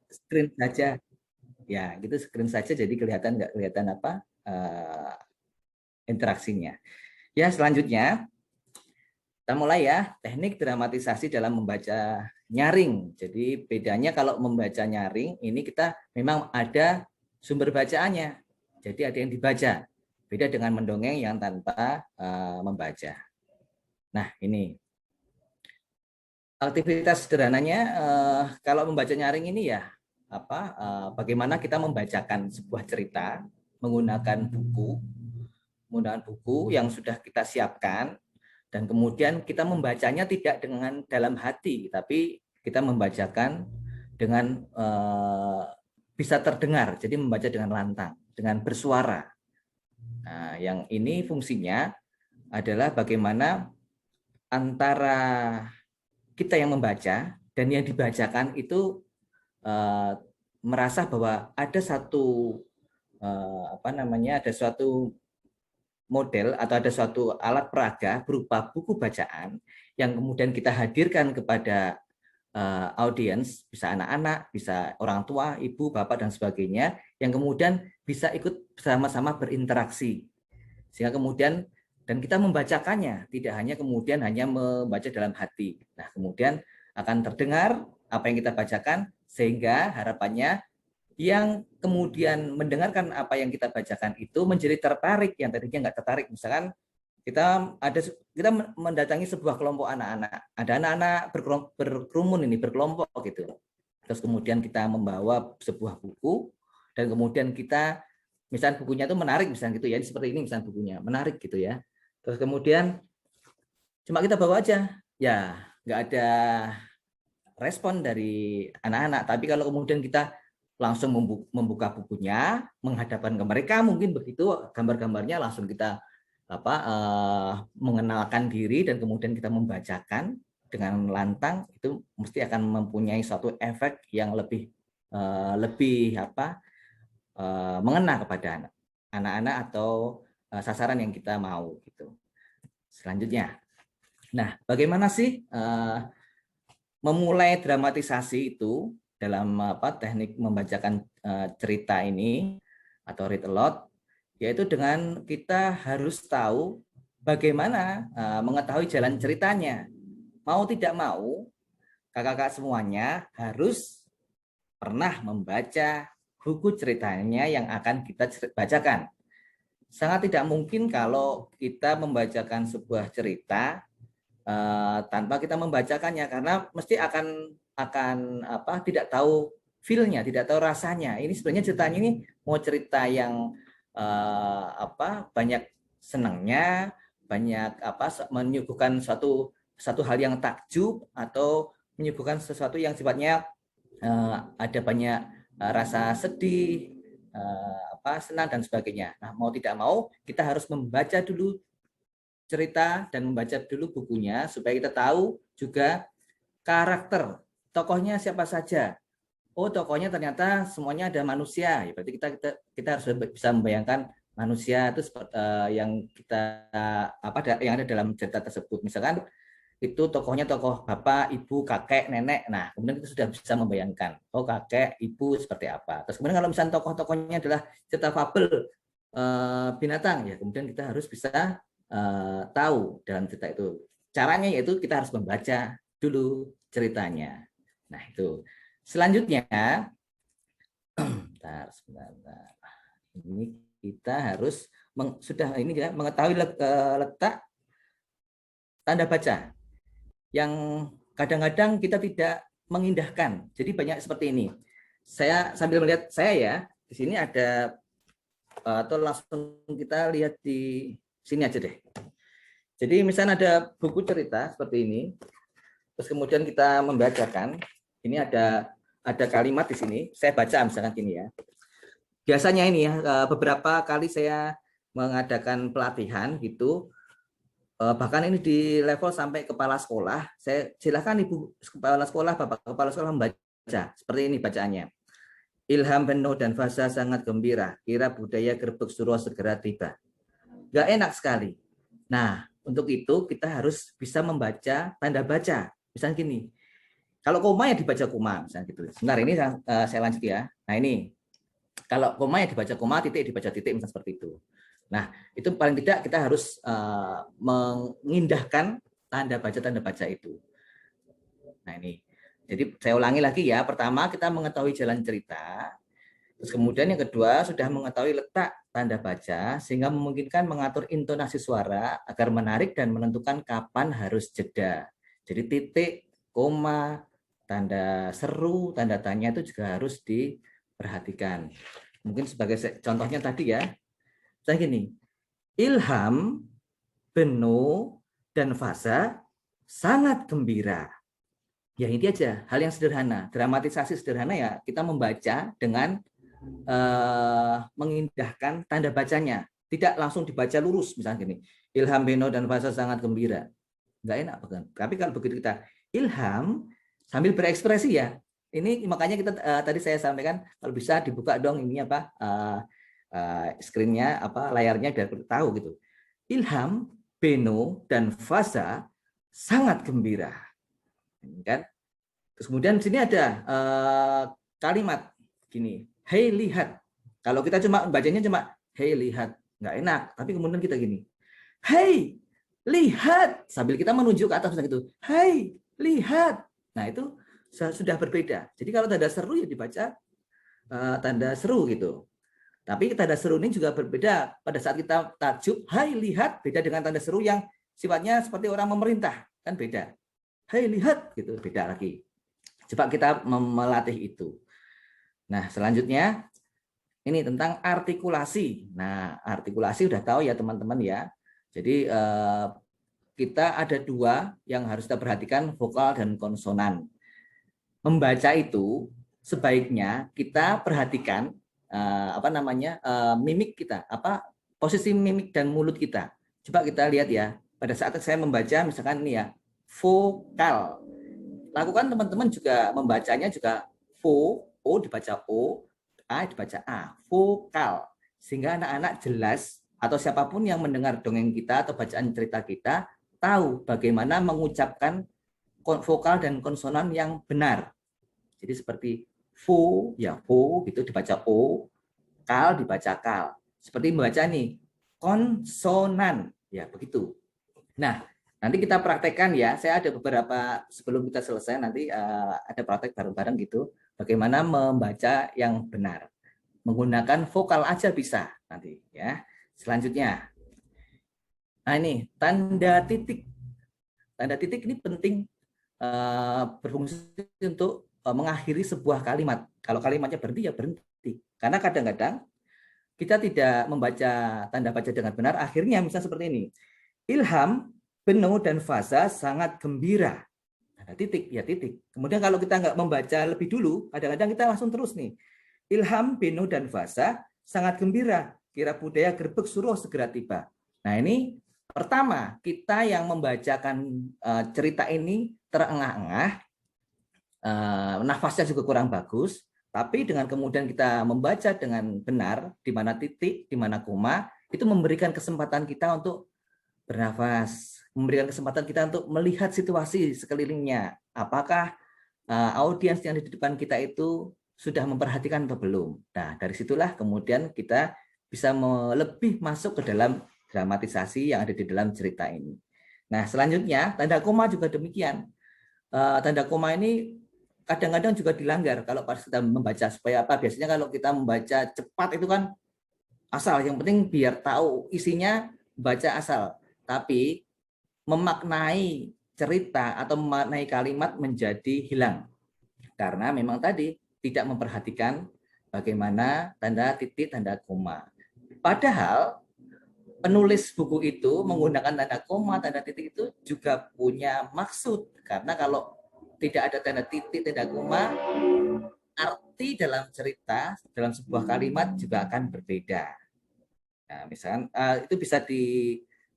screen saja. Ya, gitu screen saja jadi nggak kelihatan apa interaksinya. Ya, selanjutnya kita mulai ya, teknik dramatisasi dalam membaca nyaring. Jadi bedanya kalau membaca nyaring ini kita memang ada sumber bacaannya. Jadi ada yang dibaca. Beda dengan mendongeng yang tanpa membaca. Nah, ini aktivitas sederhananya kalau membaca nyaring ini ya bagaimana kita membacakan sebuah cerita menggunakan buku yang sudah kita siapkan. Dan kemudian kita membacanya tidak dengan dalam hati, tapi kita membacakan dengan bisa terdengar, jadi membaca dengan lantang, dengan bersuara. Nah, yang ini fungsinya adalah bagaimana antara kita yang membaca dan yang dibacakan itu merasa bahwa ada satu ada suatu model atau ada suatu alat peraga berupa buku bacaan yang kemudian kita hadirkan kepada audiens, bisa anak-anak, bisa orang tua, ibu, bapak, dan sebagainya, yang kemudian bisa ikut bersama-sama berinteraksi. Sehingga kemudian, dan kita membacakannya, tidak hanya kemudian hanya membaca dalam hati. Nah, kemudian akan terdengar apa yang kita bacakan, sehingga harapannya yang kemudian mendengarkan apa yang kita bacakan itu menjadi tertarik, yang tadinya nggak tertarik. Misalkan kita mendatangi sebuah kelompok anak-anak, ada anak-anak berkerumun ini, berkelompok gitu. Terus kemudian kita membawa sebuah buku dan kemudian kita misalnya bukunya itu menarik misalnya gitu ya, seperti ini misalnya bukunya menarik gitu ya. Terus kemudian cuma kita bawa aja, ya nggak ada respon dari anak-anak. Tapi kalau kemudian kita langsung membuka bukunya, menghadapkan ke mereka, mungkin begitu gambar-gambarnya langsung kita mengenalkan diri dan kemudian kita membacakan dengan lantang, itu mesti akan mempunyai suatu efek yang lebih mengena kepada anak-anak atau sasaran yang kita mau gitu. Selanjutnya, nah bagaimana sih memulai dramatisasi itu dalam teknik membacakan cerita ini atau read aloud, yaitu dengan kita harus tahu bagaimana mengetahui jalan ceritanya. Mau tidak mau, kakak-kakak semuanya harus pernah membaca buku ceritanya yang akan kita bacakan. Sangat tidak mungkin kalau kita membacakan sebuah cerita tanpa kita membacakannya, karena mesti akan tidak tahu feel-nya, tidak tahu rasanya. Ini sebenarnya ceritanya ini mau cerita yang banyak senangnya, banyak menyuguhkan satu hal yang takjub, atau menyuguhkan sesuatu yang sifatnya ada banyak rasa sedih, senang dan sebagainya. Nah, mau tidak mau kita harus membaca dulu cerita dan membaca dulu bukunya supaya kita tahu juga karakter tokohnya siapa saja. Oh, tokohnya ternyata semuanya ada manusia. Ya, berarti kita harus bisa membayangkan manusia itu yang yang ada dalam cerita tersebut. Misalkan itu tokohnya tokoh bapak, ibu, kakek, nenek. Nah, kemudian kita sudah bisa membayangkan, oh kakek, ibu seperti apa. Terus kemudian kalau misalnya tokoh-tokohnya adalah cerita fabel binatang, ya kemudian kita harus bisa tahu dalam cerita itu. Caranya yaitu kita harus membaca dulu ceritanya. Nah, itu. Selanjutnya, sebentar. Ini kita harus sudah ini ya, mengetahui letak tanda baca yang kadang-kadang kita tidak mengindahkan. Jadi banyak seperti ini. Saya sambil melihat saya ya, di sini ada atau langsung kita lihat di sini aja deh. Jadi misalnya ada buku cerita seperti ini, terus kemudian kita membacakan, ini ada kalimat di sini, saya baca misalkan gini ya. Biasanya ini ya, beberapa kali saya mengadakan pelatihan gitu, bahkan ini di level sampai kepala sekolah, saya silakan ibu kepala sekolah, bapak kepala sekolah membaca, seperti ini bacaannya. Ilham penuh dan fasa sangat gembira, kira budaya Grebek Suro segera tiba. Gak enak sekali. Nah, untuk itu kita harus bisa membaca tanda baca. Misalnya gini, Kalau koma ya dibaca koma, misalnya gitu. Sebentar, ini saya lanjut ya. Nah ini, kalau koma ya dibaca koma, titik dibaca titik, misalnya seperti itu. Nah, itu paling tidak kita harus mengindahkan tanda baca itu. Nah ini, jadi saya ulangi lagi ya. Pertama kita mengetahui jalan cerita. Terus kemudian yang kedua sudah mengetahui letak tanda baca sehingga memungkinkan mengatur intonasi suara agar menarik dan menentukan kapan harus jeda. Jadi titik, koma, tanda seru, tanda tanya itu juga harus diperhatikan. Mungkin sebagai contohnya tadi ya, saya gini, Ilham, Beno, dan Fasa sangat gembira. Ya ini aja, hal yang sederhana, dramatisasi sederhana ya, kita membaca dengan mengindahkan tanda bacanya, tidak langsung dibaca lurus, misalnya gini, Ilham, Beno, dan Fasa sangat gembira, nggak enak bukan? Tapi kalau begitu kita Ilham sambil berekspresi ya, ini makanya kita tadi saya sampaikan kalau bisa dibuka dong ini apa screen-nya apa layarnya biar tahu gitu. Ilham, Beno, dan Fasa sangat gembira, kan? Terus kemudian di sini ada kalimat gini, hey lihat. Kalau kita cuma bacanya cuma hey lihat, nggak enak. Tapi kemudian kita gini, hey lihat, sambil kita menunjuk ke atas gitu, hey lihat. Nah itu sudah berbeda. Jadi kalau tanda seru ya dibaca tanda seru gitu. Tapi tanda seru ini juga berbeda pada saat kita takjub, hai lihat, beda dengan tanda seru yang sifatnya seperti orang memerintah, kan beda. Hai lihat, gitu beda lagi. Coba kita melatih itu. Nah, selanjutnya ini tentang artikulasi. Nah, artikulasi udah tahu ya teman-teman ya. Jadi kita ada dua yang harus kita perhatikan, vokal dan konsonan. Membaca itu sebaiknya kita perhatikan mimik kita, posisi mimik dan mulut kita. Coba kita lihat ya. Pada saat saya membaca misalkan ini ya, vokal. Lakukan teman-teman juga membacanya juga o dibaca o, a dibaca a, vokal. Sehingga anak-anak jelas atau siapapun yang mendengar dongeng kita atau bacaan cerita kita tahu bagaimana mengucapkan vokal dan konsonan yang benar. Jadi seperti vo ya vo gitu dibaca o, kal dibaca kal. Seperti membaca nih konsonan ya begitu. Nah, nanti kita praktekkan ya. Saya ada beberapa sebelum kita selesai nanti ada praktek bareng-bareng gitu. Bagaimana membaca yang benar. Menggunakan vokal aja bisa nanti ya. Selanjutnya. Nah ini tanda titik. Tanda titik ini penting berfungsi untuk mengakhiri sebuah kalimat. Kalau kalimatnya berhenti ya berhenti. Karena kadang-kadang kita tidak membaca tanda baca dengan benar, akhirnya misalnya seperti ini. Ilham, Beno, dan Fasa sangat gembira. Ada titik, ya titik. Kemudian kalau kita nggak membaca lebih dulu, kadang-kadang kita langsung terus nih. Ilham, Beno, dan Fasa sangat gembira. Kira budaya gerbek suruh segera tiba. Nah ini pertama, kita yang membacakan cerita ini terengah-engah, nafasnya juga kurang bagus, tapi dengan kemudian kita membaca dengan benar, di mana titik, di mana koma, itu memberikan kesempatan kita untuk bernafas, memberikan kesempatan kita untuk melihat situasi sekelilingnya. Apakah audiens yang di depan kita itu sudah memperhatikan atau belum? Nah, dari situlah kemudian kita bisa lebih masuk ke dalam dramatisasi yang ada di dalam cerita ini. Nah, selanjutnya tanda koma juga demikian. Tanda koma ini kadang-kadang juga dilanggar kalau pas kita membaca, supaya apa? Biasanya kalau kita membaca cepat itu kan asal, yang penting biar tahu isinya, baca asal. Tapi memaknai cerita atau memaknai kalimat menjadi hilang. Karena memang tadi tidak memperhatikan bagaimana tanda titik, tanda koma. Padahal penulis buku itu menggunakan tanda koma, tanda titik itu juga punya maksud. Karena kalau tidak ada tanda titik, tanda koma, arti dalam cerita, dalam sebuah kalimat juga akan berbeda. Nah, misalkan itu bisa di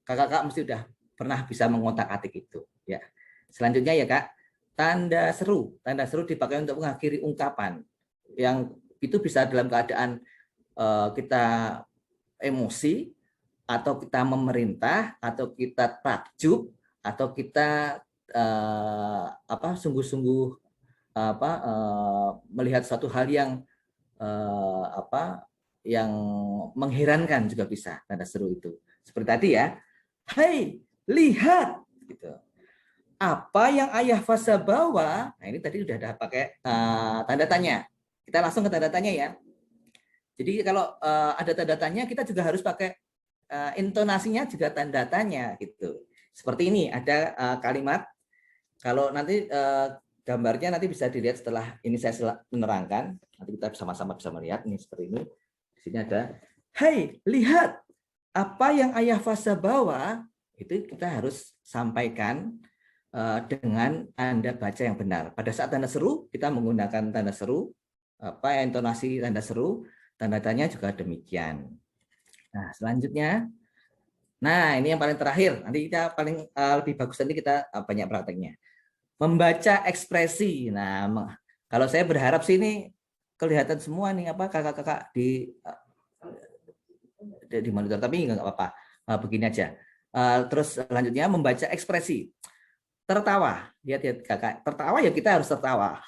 kakak-kakak mesti udah pernah bisa mengotak-atik itu. Ya. Selanjutnya ya kak, tanda seru. Tanda seru dipakai untuk mengakhiri ungkapan. Yang itu bisa dalam keadaan kita emosi, atau kita memerintah, atau kita takjub, atau kita sungguh-sungguh melihat suatu hal yang yang mengherankan juga bisa tanda seru itu. Seperti tadi ya, "Hei, lihat!" gitu. Apa yang ayah Fasa bawa? Nah, ini tadi udah ada pakai tanda tanya. Kita langsung ke tanda tanya ya. Jadi kalau ada tanda tanya, kita juga harus pakai intonasinya juga tanda tanya gitu. Seperti ini ada kalimat. Kalau nanti gambarnya nanti bisa dilihat setelah ini saya menerangkan. Nanti kita sama-sama bisa melihat ini seperti ini. Di sini ada, "Hei, lihat apa yang ayah Fasa bawa." Itu kita harus sampaikan dengan tanda baca yang benar. Pada saat tanda seru, kita menggunakan tanda seru, intonasi tanda seru, tanda tanya juga demikian. Nah, selanjutnya, nah ini yang paling terakhir. Nanti kita paling lebih bagus nanti kita banyak prakteknya. Membaca ekspresi. Nah, kalau saya berharap sih ini kelihatan semua nih kakak-kakak di monitor, tapi nggak apa-apa. Begini aja. Terus selanjutnya membaca ekspresi. Tertawa, lihat kakak tertawa ya kita harus tertawa,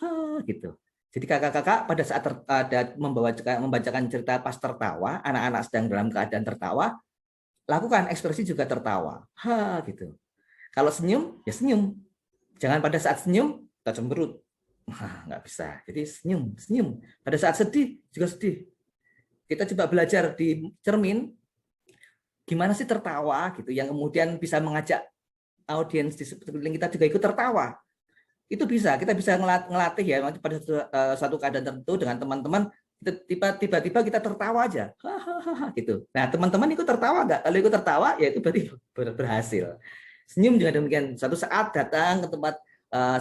gitu. Jadi kakak-kakak pada saat ada membacakan cerita pas tertawa, anak-anak sedang dalam keadaan tertawa, lakukan ekspresi juga tertawa, gitu. Kalau senyum ya senyum, jangan pada saat senyum kita cemberut, nggak bisa. Jadi senyum. Pada saat sedih juga sedih. Kita coba belajar di cermin, gimana sih tertawa gitu, yang kemudian bisa mengajak audiens di sekeliling kita juga ikut tertawa. Itu kita bisa ngelatih ya pada suatu keadaan tertentu dengan teman-teman, tiba-tiba kita tertawa aja, gitu. Nah, teman-teman ikut tertawa nggak? Kalau ikut tertawa ya itu berarti berhasil. Senyum juga demikian. Suatu saat datang ke tempat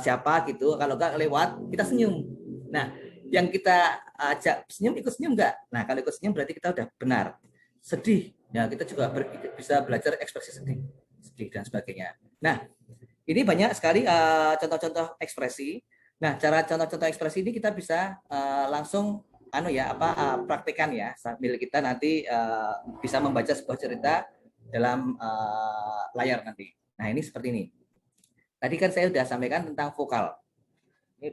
siapa gitu, kalau nggak lewat kita senyum. Nah, yang kita ajak senyum, ikut senyum nggak? Nah, kalau ikut senyum berarti kita udah benar. Sedih, ya kita juga bisa belajar ekspresi sedih dan sebagainya. Nah, ini banyak sekali contoh-contoh ekspresi. Nah, cara contoh-contoh ekspresi ini kita bisa langsung praktekkan ya sambil kita nanti bisa membaca sebuah cerita dalam layar nanti. Nah, ini seperti ini. Tadi kan saya sudah sampaikan tentang vokal. Ini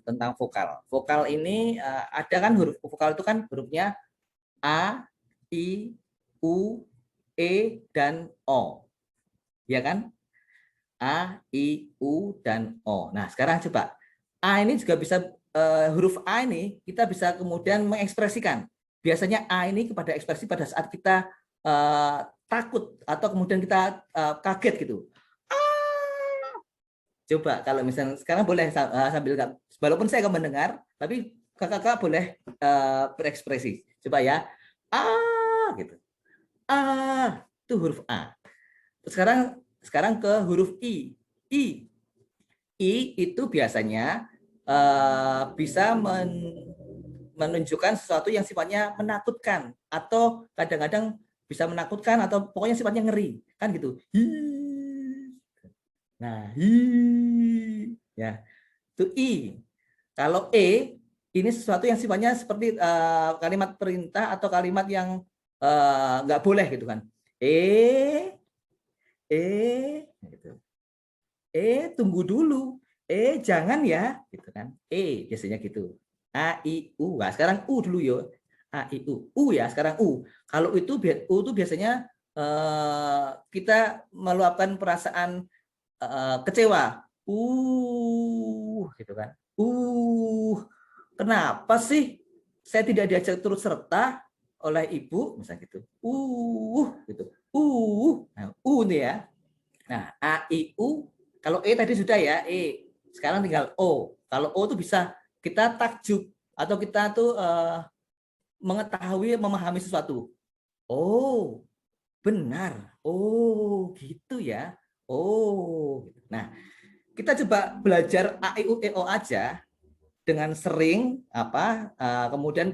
tentang vokal. Vokal ini ada kan huruf vokal itu kan hurufnya A, I, U, E, dan O. Ya kan? A, I, U, dan O. Nah, sekarang coba. A ini juga bisa, huruf A ini kita bisa kemudian mengekspresikan. Biasanya A ini kepada ekspresi pada saat kita takut atau kemudian kita kaget gitu. Coba kalau misalnya sekarang boleh sambil, walaupun saya akan mendengar, tapi kakak-kakak boleh berekspresi. Coba ya. Gitu. Itu huruf A. Sekarang ke huruf I. I itu biasanya bisa menunjukkan sesuatu yang sifatnya menakutkan atau kadang-kadang bisa menakutkan atau pokoknya sifatnya ngeri, kan gitu. Nah, ya. Itu I. Kalau E ini sesuatu yang sifatnya seperti kalimat perintah atau kalimat yang nggak boleh gitu kan. Gitu. Tunggu dulu. Jangan ya, gitu kan. Biasanya gitu. A, I, U. Nah, sekarang U dulu yo. A, I, U. U ya, sekarang U. Kalau itu U itu biasanya kita meluapkan perasaan kecewa. Gitu kan. Kenapa sih saya tidak diajak turut serta oleh ibu, misalnya gitu. Gitu. Nah, nih ya. Nah, A, I, U. Kalau tadi sudah ya, sekarang tinggal O. Kalau O itu bisa kita takjub atau kita tuh mengetahui, memahami sesuatu. Oh, benar. Oh, gitu ya. Oh. Nah, kita coba belajar A, I, U, E, O aja dengan sering kemudian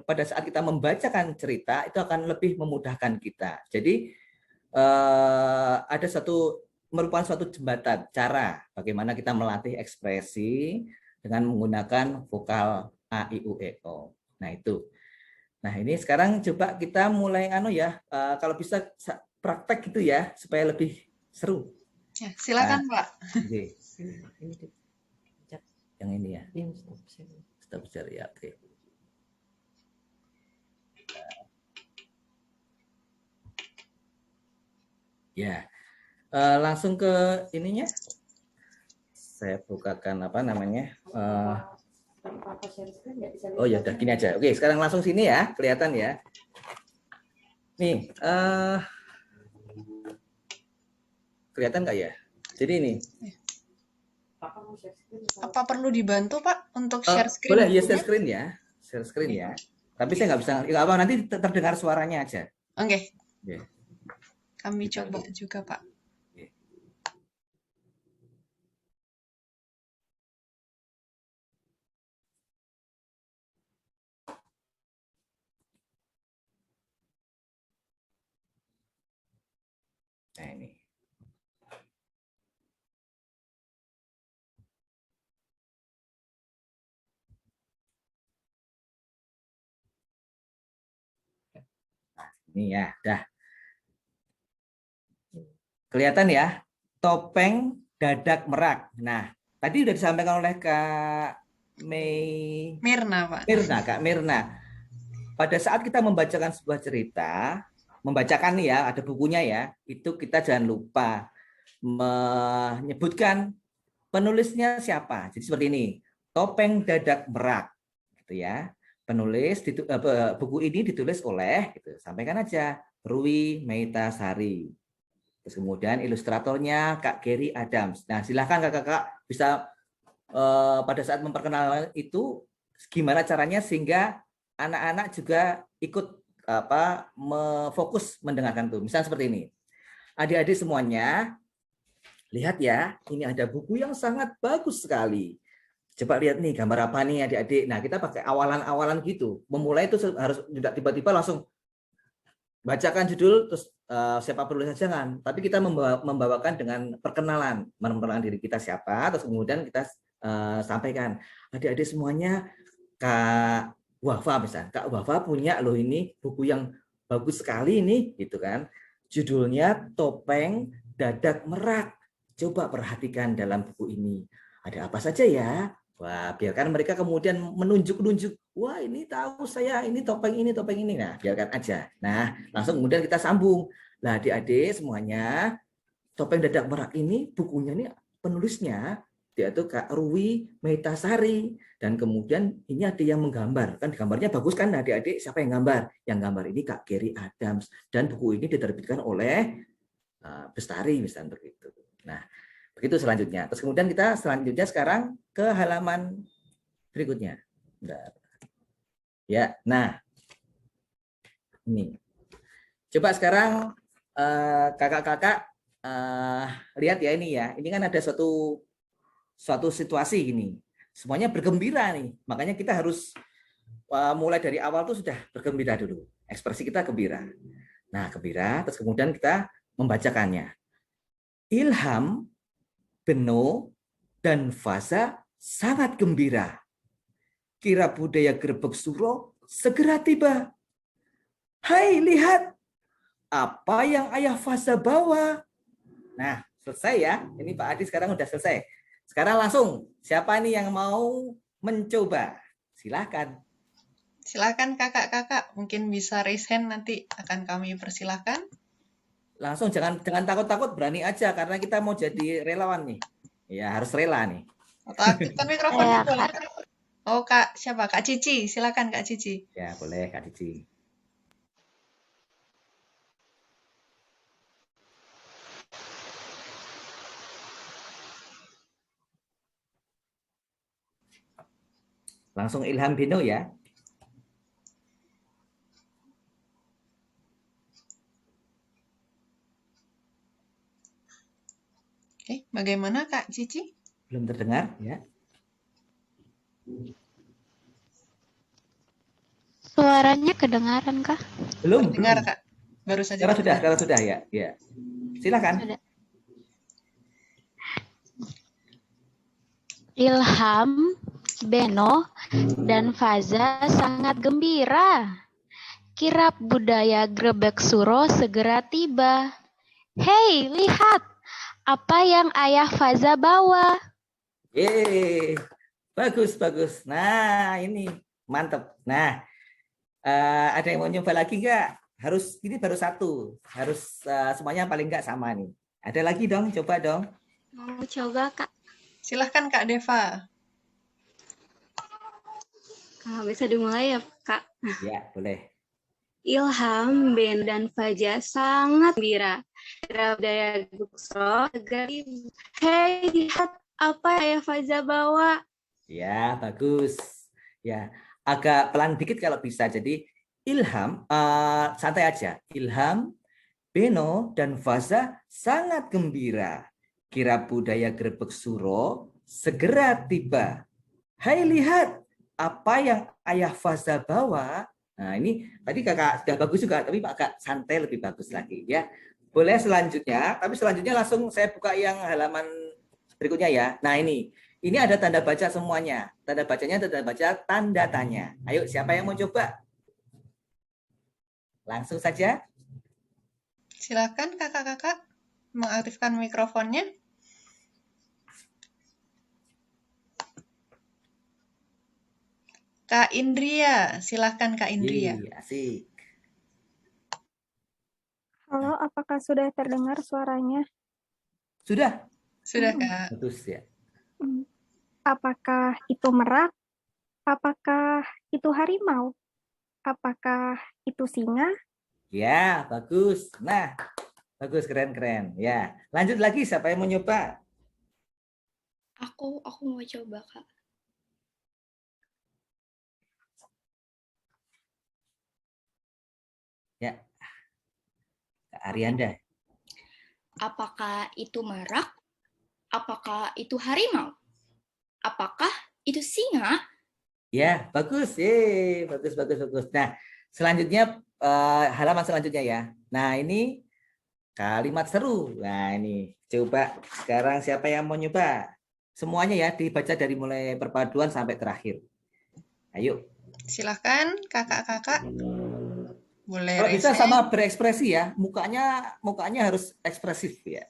pada saat kita membacakan cerita itu akan lebih memudahkan kita. Jadi ada merupakan suatu jembatan cara bagaimana kita melatih ekspresi dengan menggunakan vokal A, I, U, E, O. Nah, itu. Nah, ini sekarang coba kita mulai kalau bisa praktek gitu ya supaya lebih seru. Ya, silakan, Pak. Yang ini ya. Diam, stop share. Stop share ya, oke. Ya, langsung ke ininya. Saya bukakan apa namanya? Oh ya, udah gini aja. Oke, sekarang langsung sini ya, kelihatan ya. Nih, kelihatan nggak ya? Jadi ini. Apa perlu dibantu Pak untuk share screen? Boleh, ya share screen ya, share screen ya. Tapi saya nggak bisa, nggak apa, nanti terdengar suaranya aja. Oke. Okay. Kami coba juga Pak. Nah ini. Nah, ini ya, dah. Kelihatan ya, topeng dadak merak. Nah, tadi udah disampaikan oleh Kak Mirna, Pak. Kak Mirna. Pada saat kita membacakan sebuah cerita, membacakan nih ya, ada bukunya ya, itu kita jangan lupa menyebutkan penulisnya siapa. Jadi seperti ini, topeng dadak merak, gitu ya. Penulis buku ini ditulis oleh, gitu, sampaikan aja, Rui Meitasari. Terus kemudian ilustratornya Kak Gary Adams. Nah, silahkan kakak-kakak bisa pada saat memperkenalkan itu gimana caranya sehingga anak-anak juga ikut fokus mendengarkan tuh. Misalnya seperti ini. Adik-adik semuanya, lihat ya, ini ada buku yang sangat bagus sekali. Coba lihat nih gambar apa nih adik-adik. Nah, kita pakai awalan-awalan gitu. Memulai itu harus tidak tiba-tiba langsung bacakan judul terus siapa penulisnya jangan, tapi kita membawakan dengan memperkenalkan diri kita siapa, terus kemudian kita sampaikan, adik-adik semuanya, Kak Wafa misalnya, Kak Wafa punya loh ini buku yang bagus sekali ini, gitu kan, judulnya Topeng Dadak Merak, coba perhatikan dalam buku ini ada apa saja ya. Wah, biarkan mereka kemudian menunjuk-nunjuk. Wah, ini tahu saya, ini topeng ini, topeng ini. Nah, biarkan aja. Nah, langsung kemudian kita sambung. Nah, adik-adik semuanya, Topeng Dadak Merak ini, bukunya ini penulisnya, dia itu Kak Rui Meitasari. Dan kemudian ini ada yang menggambar. Kan gambarnya bagus kan, adik-adik? Siapa yang gambar? Yang gambar ini Kak Gary Adams. Dan buku ini diterbitkan oleh Bestari, misalnya begitu. Nah, begitu selanjutnya. Terus kemudian kita selanjutnya sekarang ke halaman berikutnya. Bentar. Ya, nah ini. Coba sekarang kakak-kakak lihat ya ini ya. Ini kan ada suatu situasi gini. Semuanya bergembira nih. Makanya kita harus mulai dari awal tuh sudah bergembira dulu. Ekspresi kita gembira. Nah, gembira, terus kemudian kita membacakannya. Ilham, Beno, dan Faza sangat gembira. Kirap budaya Grebek Suro segera tiba. Hai, lihat apa yang Ayah Faza bawa. Nah, selesai ya. Ini Pak Adi sekarang udah selesai. Sekarang langsung, siapa nih yang mau mencoba? Silahkan. Silahkan kakak-kakak, mungkin bisa raise hand, nanti akan kami persilahkan. Langsung, jangan takut-takut, berani aja karena kita mau jadi relawan nih. Ya, harus rela nih. Aktifkan mikrofon. Oh, Kak, siapa? Kak Cici, silakan Kak Cici. Ya, boleh Kak Cici. Langsung Ilham Beno ya. Oke, bagaimana Kak Cici? Belum terdengar ya. Suaranya kedengaran kah? Belum. Dengar Kak. Baru saja. Sekarang sudah ya. Ya. Silakan. Sudah. Ilham, Beno, dan Faza sangat gembira. Kirap budaya Grebek Suro segera tiba. Hei, lihat apa yang Ayah Faza bawa. Yeay. Bagus, bagus. Nah, ini mantep. Nah, ada yang mau nyoba lagi nggak? Harus ini baru satu. Harus semuanya paling nggak sama nih. Ada lagi dong, coba dong. Mau coba, Kak. Silahkan Kak Deva. Bisa dimulai ya, Kak? Ya, boleh. Ilham, Ben, dan Fajar sangat gembira. Kira budaya Guksro, hei, lihat apa ya Fajar bawa. Ya, bagus. Ya, agak pelan dikit kalau bisa. Jadi Ilham, santai aja. Ilham, Beno, dan Faza sangat gembira. Kirap budaya Grebek Suro segera tiba. Hai, lihat apa yang Ayah Faza bawa. Nah, ini tadi kakak sudah bagus juga, tapi agak santai lebih bagus lagi ya. Boleh selanjutnya, tapi selanjutnya langsung saya buka yang halaman berikutnya ya. Nah, ini ada tanda baca semuanya. Tanda bacanya tanda baca tanda tanya. Ayo, siapa yang mau coba? Langsung saja. Silakan kakak-kakak mengaktifkan mikrofonnya. Kak Indria, silakan Kak Indria. Asik. Halo, apakah sudah terdengar suaranya? Sudah? Sudah Kak. Bagus ya. Apakah itu merak? Apakah itu harimau? Apakah itu singa? Ya, bagus. Nah, bagus, keren-keren. Ya, lanjut lagi. Siapa yang mau nyoba? Aku mau coba, Kak. Ya, Kak Arianda. Apakah itu merak? Apakah itu harimau? Apakah itu singa? Ya, bagus. Bagus, bagus, bagus. Nah, selanjutnya halaman selanjutnya ya. Nah, ini kalimat seru. Nah, ini coba sekarang siapa yang mau nyoba? Semuanya ya dibaca dari mulai perpaduan sampai terakhir. Ayo. Silakan kakak-kakak. Boleh Kalau bisa resen. sama berekspresi ya. Mukanya harus ekspresif ya.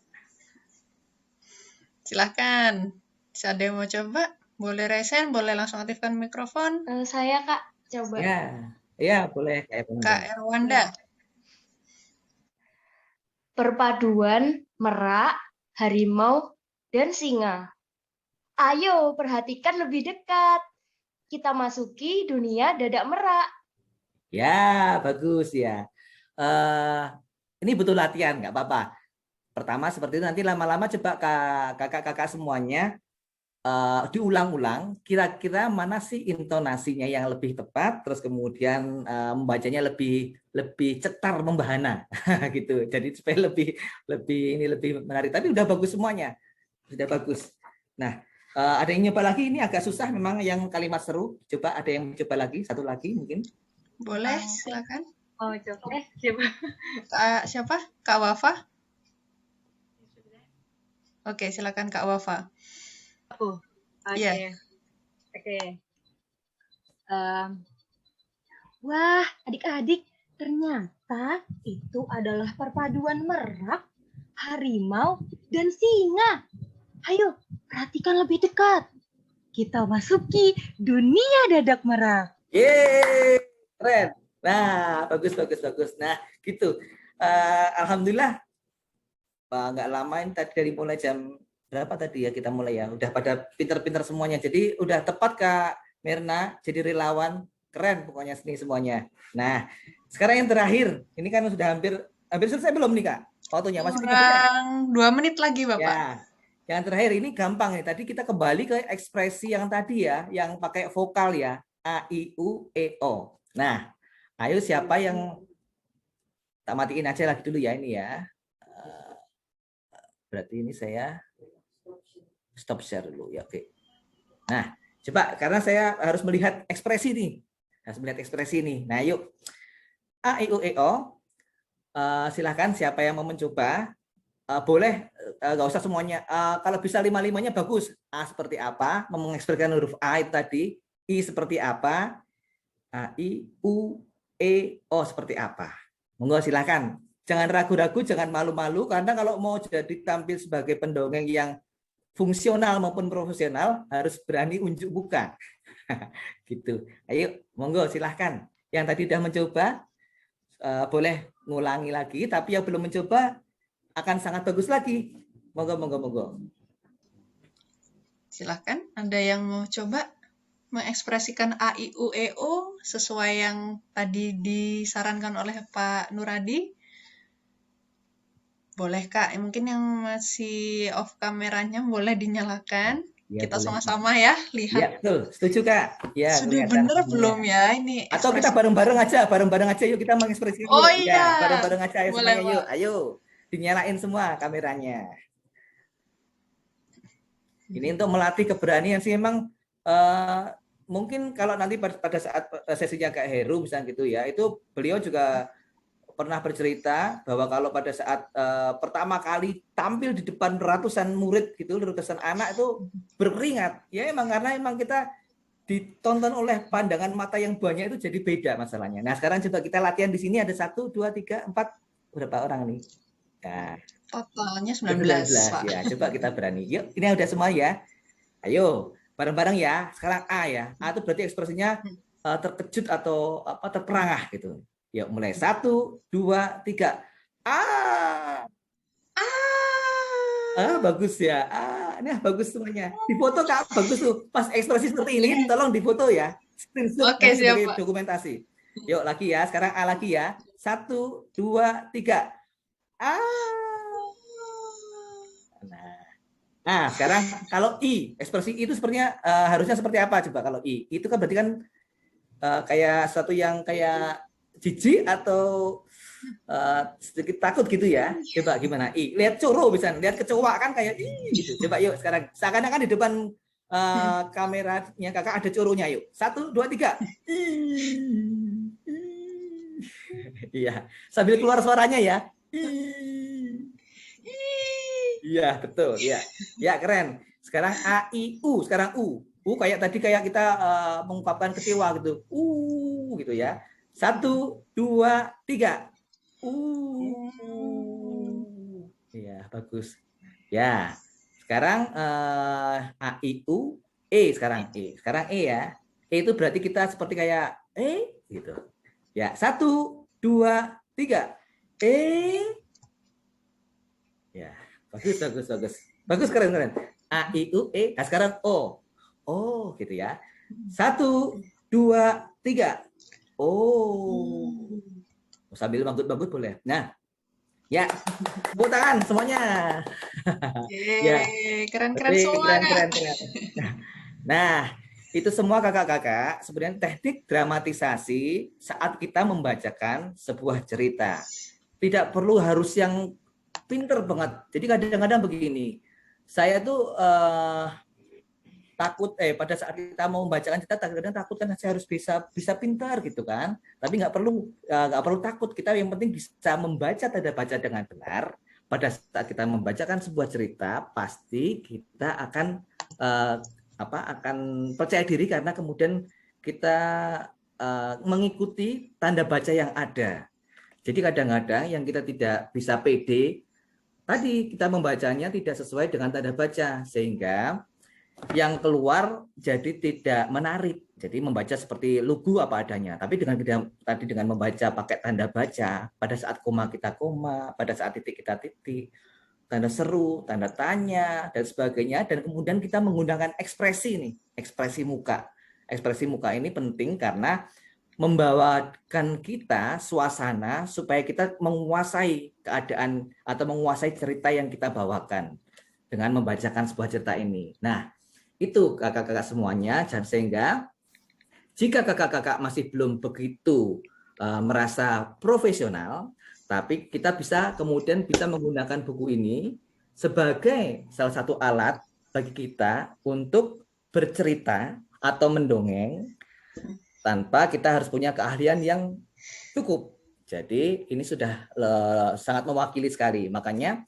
Silakan. Ada yang mau coba? Boleh resen, boleh langsung aktifkan mikrofon. Saya, Kak, coba. Ya, boleh. Kak Erwanda. Perpaduan merak, harimau, dan singa. Ayo, perhatikan lebih dekat. Kita masuki dunia dadak merak. Ya, bagus ya. Ini butuh latihan, nggak apa-apa. Pertama seperti itu, nanti lama-lama coba kakak-kakak semuanya diulang-ulang. Kira-kira mana sih intonasinya yang lebih tepat, terus kemudian membacanya lebih cetar membahana, gitu. Jadi supaya lebih menarik. Tapi udah bagus semuanya, sudah bagus. Nah, ada yang nyoba lagi? Ini agak susah memang yang kalimat seru. Coba ada yang coba lagi, satu lagi mungkin. Boleh, silakan. Oh, coba. Coba. Kak siapa? Kak Wafa? Oke, silakan Kak Wafa. Aku. Iya. Oke. Wah, adik-adik, ternyata itu adalah perpaduan merak, harimau, dan singa. Ayo, perhatikan lebih dekat. Kita masuki dunia dadak merak. Yeay, keren. Nah, bagus. Nah, gitu. Alhamdulillah, nggak lama ini tadi dari mulai jam berapa tadi ya kita mulai ya. Udah pada pinter-pinter semuanya. Jadi udah tepat Kak Mirna jadi relawan. Keren pokoknya seni semuanya. Nah, sekarang yang terakhir. Ini kan sudah hampir selesai belum nih Kak? Waktunya masih 3 menit. Kurang 2 menit lagi Bapak. Ya. Yang terakhir ini gampang nih. Tadi kita kembali ke ekspresi yang tadi ya, yang pakai vokal ya. A, I, U, E, O. Nah, ayo siapa yang tak matiin aja lagi dulu ya ini ya. Berarti ini saya stop share dulu ya. Oke. Nah, coba karena saya harus melihat ekspresi nih. Nah, yuk. A, I, U, E, O. Silahkan siapa yang mau mencoba. Boleh nggak usah semuanya. Kalau bisa 5-5-nya bagus. A seperti apa? Mengekspresikan huruf A itu tadi. I seperti apa? A, I, U, E, O seperti apa? Monggo silahkan. Jangan ragu-ragu, jangan malu-malu. Karena kalau mau jadi tampil sebagai pendongeng yang fungsional maupun profesional harus berani unjuk buka. Gitu. Ayo, monggo silahkan. Yang tadi sudah mencoba, boleh ngulangi lagi, tapi yang belum mencoba akan sangat bagus lagi. Monggo, monggo, monggo. Silahkan, ada yang mau coba mengekspresikan A, I, U, E, O sesuai yang tadi disarankan oleh Pak Nuradi? Boleh Kak, mungkin yang masih off kameranya boleh dinyalakan. Ya, Kita boleh. sama-sama ya, Ya, lihat. betul. Setuju Kak? Ya, Sudah kelihatan benar semuanya. belum ya ini Atau kita ekspresi? bareng-bareng aja yuk kita mengekspresikan Oh yuk. Ya, iya, bareng-bareng aja ayo boleh semuanya yuk. Pak. Ayo, dinyalain semua kameranya. Ini untuk melatih keberanian sih memang mungkin kalau nanti pada saat sesinya Kak Heru misalnya gitu ya, itu beliau juga pernah bercerita bahwa kalau pada saat pertama kali tampil di depan ratusan murid gitu, ratusan anak itu berkeringat. Ya emang karena emang kita ditonton oleh pandangan mata yang banyak itu jadi beda masalahnya. Nah sekarang coba kita latihan di sini ada 1, 2, 3, 4 berapa orang nih? Nah, Totalnya 19 Pak. ya. Coba kita berani. Yuk, ini udah semua ya. Ayo, bareng-bareng ya. Sekarang A ya. A itu berarti ekspresinya terkejut atau apa terperangah gitu. Yuk, mulai 1, 2, 3. Ah, bagus ya. Ini bagus semuanya. Di foto Kak, bagus tuh. Pas ekspresi seperti ini, tolong difoto ya. Screenshot Oke, siap, sebagai Pak. dokumentasi. Yuk, lagi ya. Sekarang A lagi ya. 1, 2, 3. Nah, sekarang kalau I, ekspresi I itu sepertinya harusnya seperti apa coba kalau I? Itu kan berarti kan kayak satu yang kayak jijik atau sedikit takut gitu ya. Coba gimana I? Lihat coro bisa, lihat kecoa kan kayak I gitu. Coba yuk sekarang. Seakan-akan di depan kameranya Kakak ada coronya yuk. 1, 2, 3. Iya, sambil keluar suaranya ya. Iya, betul. Ya. Ya, keren. Sekarang A, I, U. Sekarang U. U kayak tadi kayak kita mengungkapkan kecewa gitu. Gitu ya. 1, 2, 3. Iya, bagus. Ya. Sekarang A, I, U, E sekarang E. Sekarang E ya. E itu berarti kita seperti kayak gitu. Ya, 1, 2, 3. Ya. Bagus. Bagus, keren. A, I, U, E. Nah, sekarang O. Oh, gitu ya. 1, 2, 3. Oh. Sambil bangkut-bangkut boleh. Nah, ya. Tepuk tangan semuanya. Ya. Keren-keren semua, keren. Nah, itu semua kakak-kakak sebenarnya teknik dramatisasi saat kita membacakan sebuah cerita. Tidak perlu harus yang pinter banget. Jadi kadang-kadang begini, saya tuh takut pada saat kita mau membacakan cerita kadang-kadang takut kan saya harus bisa pintar gitu kan. Tapi nggak perlu takut. Kita yang penting bisa membaca tanda baca dengan benar. Pada saat kita membacakan sebuah cerita, pasti kita akan akan percaya diri karena kemudian kita mengikuti tanda baca yang ada. Jadi kadang-kadang yang kita tidak bisa pede tadi kita membacanya tidak sesuai dengan tanda baca sehingga yang keluar jadi tidak menarik. Jadi membaca seperti lugu apa adanya. Tapi dengan membaca pakai tanda baca, pada saat koma kita koma, pada saat titik kita titik, tanda seru, tanda tanya dan sebagainya dan kemudian kita menggunakan ekspresi muka. Ekspresi muka ini penting karena membawakan kita suasana supaya kita menguasai keadaan atau menguasai cerita yang kita bawakan dengan membacakan sebuah cerita ini. Nah, itu kakak-kakak semuanya, sehingga jika kakak-kakak masih belum begitu merasa profesional, tapi kita kemudian bisa menggunakan buku ini sebagai salah satu alat bagi kita untuk bercerita atau mendongeng tanpa kita harus punya keahlian yang cukup. Jadi ini sudah sangat mewakili sekali. Makanya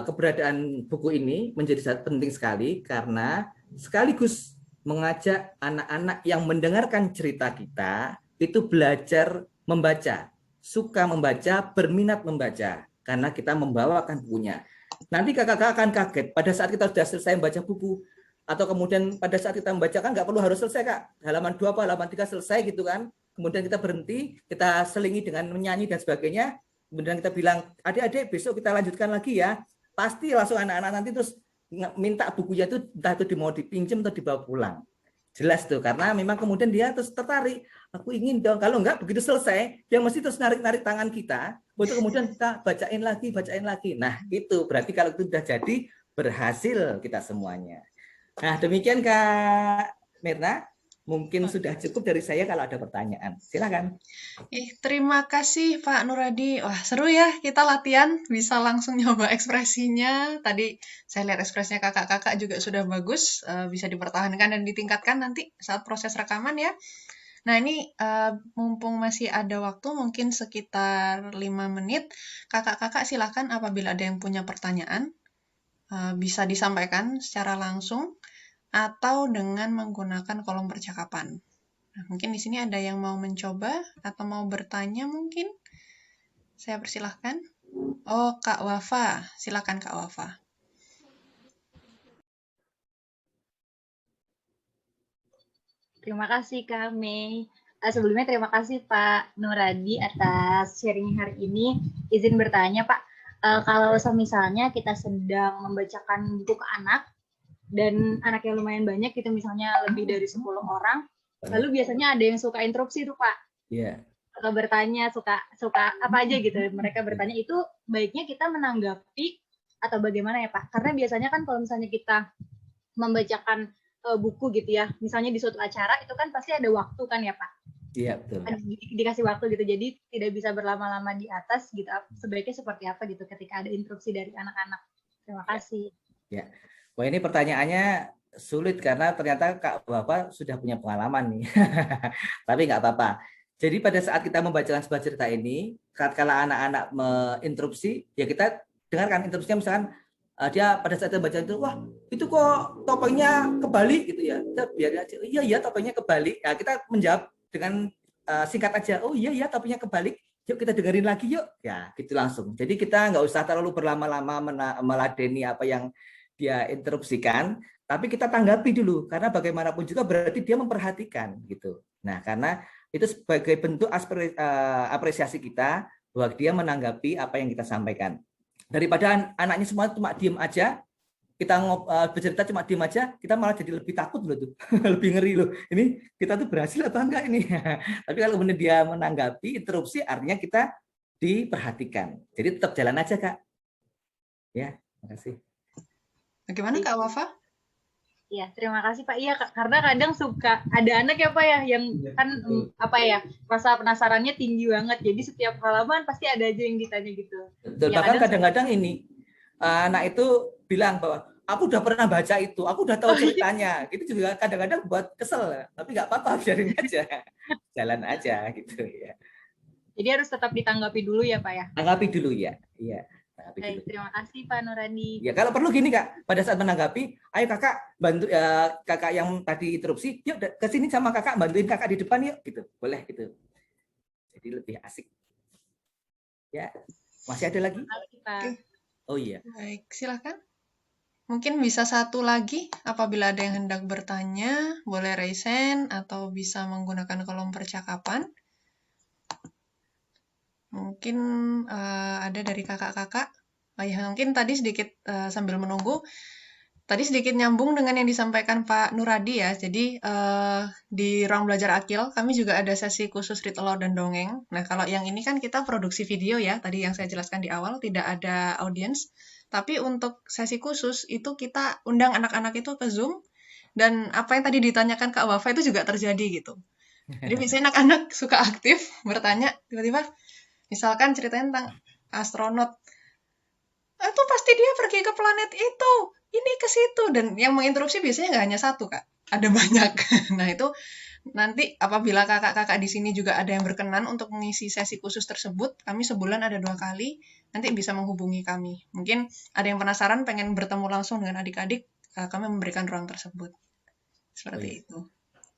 keberadaan buku ini menjadi sangat penting sekali karena sekaligus mengajak anak-anak yang mendengarkan cerita kita itu belajar membaca, suka membaca, berminat membaca karena kita membawakan bukunya. Nanti kakak-kakak akan kaget pada saat kita sudah selesai membaca buku, atau kemudian pada saat kita membacakan nggak perlu harus selesai Kak, halaman 2 apa halaman 3 selesai gitu kan, kemudian kita berhenti, kita selingi dengan menyanyi dan sebagainya, kemudian kita bilang adik-adik besok kita lanjutkan lagi ya, pasti langsung anak-anak nanti terus minta bukunya itu entah itu mau dipinjam atau dibawa pulang. Jelas tuh, karena memang kemudian dia terus tertarik, aku ingin dong, kalau enggak begitu selesai dia mesti terus narik-narik tangan kita untuk kemudian kita bacain lagi. Nah itu berarti kalau itu sudah jadi berhasil kita semuanya. Nah demikian Kak Mirna, mungkin sudah cukup dari saya. Kalau ada pertanyaan silakan. Terima kasih Pak Nuradi. Wah seru ya kita latihan, bisa langsung nyoba ekspresinya. Tadi saya lihat ekspresinya kakak-kakak juga sudah bagus, bisa dipertahankan dan ditingkatkan nanti saat proses rekaman ya. Nah ini mumpung masih ada waktu, mungkin sekitar 5 menit, kakak-kakak silakan apabila ada yang punya pertanyaan, bisa disampaikan secara langsung atau dengan menggunakan kolom percakapan. Nah, mungkin di sini ada yang mau mencoba atau mau bertanya mungkin. Saya persilahkan. Oh, Kak Wafa. Silakan Kak Wafa. Terima kasih Kak Mei. Sebelumnya terima kasih Pak Nuradi atas sharing hari ini. Izin bertanya Pak, kalau misalnya kita sedang membacakan buku ke anak, dan anaknya lumayan banyak, gitu misalnya lebih dari 10 orang, lalu biasanya ada yang suka interupsi tuh Pak. Iya. Suka bertanya, suka apa aja gitu. Mereka bertanya, itu baiknya kita menanggapi atau bagaimana ya Pak? Karena biasanya kan kalau misalnya kita membacakan buku gitu ya, misalnya di suatu acara itu kan pasti ada waktu kan ya Pak? Iya betul. Dikasih waktu gitu, jadi tidak bisa berlama-lama di atas gitu. Sebaiknya seperti apa gitu ketika ada interupsi dari anak-anak? Terima kasih. Ya. Wah ini pertanyaannya sulit karena ternyata Kak Bapak sudah punya pengalaman nih. Tapi nggak apa-apa. Jadi pada saat kita membacakan sebuah cerita ini, kala anak-anak menginterupsi, ya kita dengarkan interupsinya, misalkan dia pada saat membaca itu, wah itu kok topengnya kebalik gitu ya. Kita biarin aja, iya topengnya kebalik. Ya, kita menjawab dengan singkat aja, oh iya topengnya kebalik. Yuk kita dengerin lagi yuk. Ya gitu langsung. Jadi kita nggak usah terlalu berlama-lama meladeni apa yang dia interupsikan, tapi kita tanggapi dulu, karena bagaimanapun juga berarti dia memperhatikan gitu. Nah, karena itu sebagai bentuk apresiasi kita bahwa dia menanggapi apa yang kita sampaikan. Daripada anaknya semua cuma diem aja, kita bercerita cuma diem aja, kita malah jadi lebih takut loh tuh, lebih ngeri loh. Ini kita tuh berhasil atau enggak ini? Tapi kalau kemudian dia menanggapi interupsi, artinya kita diperhatikan. Jadi tetap jalan aja Kak. Ya, terima kasih. Bagaimana Kak Wafa? Ya, terima kasih Pak. Iya, karena kadang suka ada anak ya Pak ya, yang kan apa ya, rasa penasarannya tinggi banget. Jadi setiap halaman pasti ada aja yang ditanya gitu. Betul. Ya, bahkan kadang-kadang ini anak itu bilang bahwa aku udah pernah baca itu, aku udah tahu ceritanya. Itu juga kadang-kadang buat kesel, tapi nggak apa-apa, biarin aja, jalan aja gitu ya. Jadi harus tetap ditanggapi dulu ya Pak ya. Tanggapi dulu ya, iya. Baik, terima kasih Pak Nuradi. Ya kalau perlu gini Kak, pada saat menanggapi, ayo kakak bantu kakak yang tadi interupsi, yuk ke sini sama kakak, bantuin kakak di depan yuk, gitu, boleh gitu. Jadi lebih asik. Ya, masih ada lagi? Oh iya. Baik, silakan. Mungkin bisa satu lagi, apabila ada yang hendak bertanya, boleh raise hand atau bisa menggunakan kolom percakapan. Mungkin ada dari kakak-kakak. Ya, mungkin tadi sedikit sambil menunggu, tadi sedikit nyambung dengan yang disampaikan Pak Nuradi ya. Jadi di ruang belajar Akil, kami juga ada sesi khusus read aloud dan dongeng. Nah, kalau yang ini kan kita produksi video ya, tadi yang saya jelaskan di awal, tidak ada audiens. Tapi untuk sesi khusus itu kita undang anak-anak itu ke Zoom, dan apa yang tadi ditanyakan Kak Wafa itu juga terjadi gitu. Jadi biasanya anak-anak suka aktif bertanya, tiba-tiba misalkan ceritanya tentang astronot, itu pasti dia pergi ke planet itu, ini ke situ, dan yang menginterupsi biasanya nggak hanya satu Kak, ada banyak. Nah itu nanti apabila kakak-kakak di sini juga ada yang berkenan untuk mengisi sesi khusus tersebut, kami sebulan ada 2 kali, nanti bisa menghubungi kami. Mungkin ada yang penasaran pengen bertemu langsung dengan adik-adik, kami memberikan ruang tersebut. Seperti itu.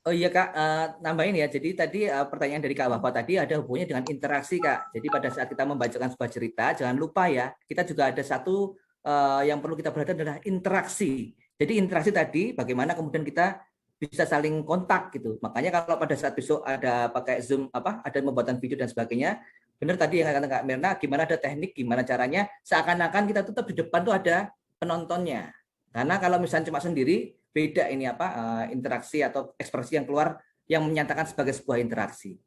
Oh iya Kak, nambahin ya. Jadi tadi pertanyaan dari Kak Wafa tadi ada hubungannya dengan interaksi Kak. Jadi pada saat kita membacakan sebuah cerita, jangan lupa ya, kita juga ada satu yang perlu kita perhatikan adalah interaksi. Jadi interaksi tadi bagaimana kemudian kita bisa saling kontak gitu. Makanya kalau pada saat besok ada pakai Zoom ada pembuatan video dan sebagainya, benar tadi yang kata Kak Mirna, gimana ada teknik, gimana caranya, seakan-akan kita tetap di depan tuh ada penontonnya. Karena kalau misalnya cuma sendiri, beda ini interaksi atau ekspresi yang keluar yang menyatakan sebagai sebuah interaksi.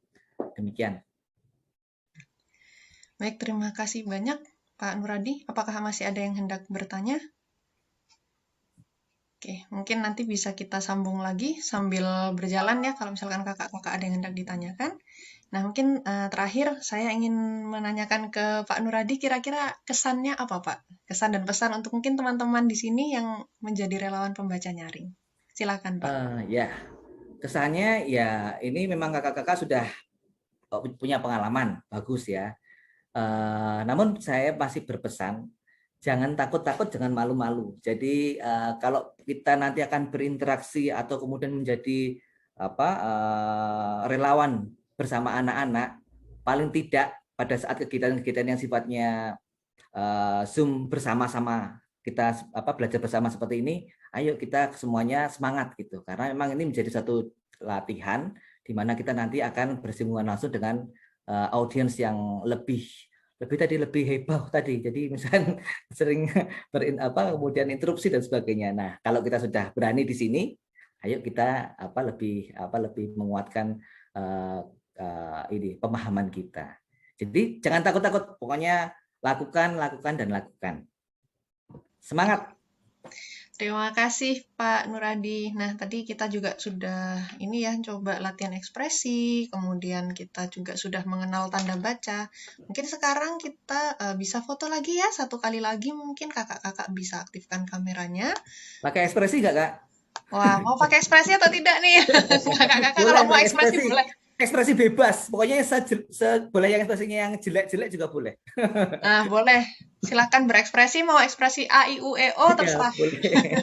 Demikian. Baik, terima kasih banyak Pak Nuradi. Apakah masih ada yang hendak bertanya? Oke, mungkin nanti bisa kita sambung lagi sambil berjalan ya, kalau misalkan kakak-kakak ada yang hendak ditanyakan. Nah, mungkin terakhir saya ingin menanyakan ke Pak Nuradi, kira-kira kesannya apa, Pak? Kesan dan pesan untuk mungkin teman-teman di sini yang menjadi relawan pembaca nyaring. Silakan, Pak. Ya, kesannya ya ini memang kakak-kakak sudah punya pengalaman bagus ya. Namun saya masih berpesan, jangan takut-takut, jangan malu-malu. Jadi kalau kita nanti akan berinteraksi atau kemudian menjadi relawan bersama anak-anak, paling tidak pada saat kegiatan-kegiatan yang sifatnya Zoom bersama-sama, kita belajar bersama seperti ini, ayo kita semuanya semangat gitu. Karena memang ini menjadi satu latihan di mana kita nanti akan bersinggungan langsung dengan audiens yang lebih heboh tadi. Jadi misalnya sering kemudian interupsi dan sebagainya. Nah, kalau kita sudah berani di sini, ayo kita lebih menguatkan ini pemahaman kita. Jadi jangan takut-takut, pokoknya lakukan dan lakukan. Semangat. Terima kasih Pak Nuradi. Nah, tadi kita juga sudah coba latihan ekspresi, kemudian kita juga sudah mengenal tanda baca. Mungkin sekarang kita bisa foto lagi ya, satu kali lagi mungkin kakak-kakak bisa aktifkan kameranya. Pakai ekspresi nggak, Kak? Wah, mau pakai ekspresi atau tidak nih? Kakak-kakak kalau mau ekspresi boleh. Ekspresi bebas, pokoknya boleh yang ekspresinya yang jelek-jelek juga boleh. Nah, boleh. Silakan berekspresi, mau ekspresi A, I, U, E, O, terserah. Ya,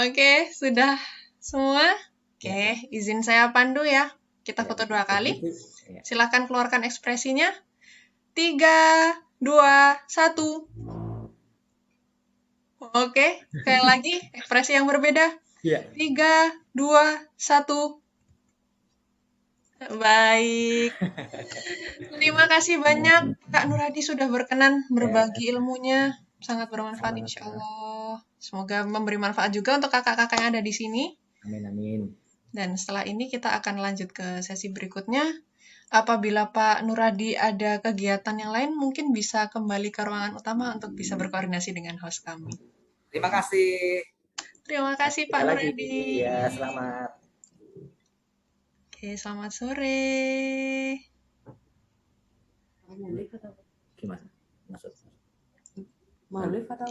Oke, sudah semua? Oke, izin saya pandu ya. Kita foto 2 kali. Silakan keluarkan ekspresinya. 3, 2, 1. Oke, sekali lagi, ekspresi yang berbeda. 3, 2, 1. Baik. Terima kasih banyak Kak Nuradi sudah berkenan berbagi ilmunya. Sangat bermanfaat insya Allah. Semoga memberi manfaat juga untuk kakak-kakak yang ada di sini. Amin, amin. Dan setelah ini kita akan lanjut ke sesi berikutnya. Apabila Pak Nuradi ada kegiatan yang lain, mungkin bisa kembali ke ruangan utama untuk bisa berkoordinasi dengan host kami. Terima kasih. Terima kasih Pak Nuradi. Ya, selamat. Oke, selamat sore. Gimana? Maksud? Live atau?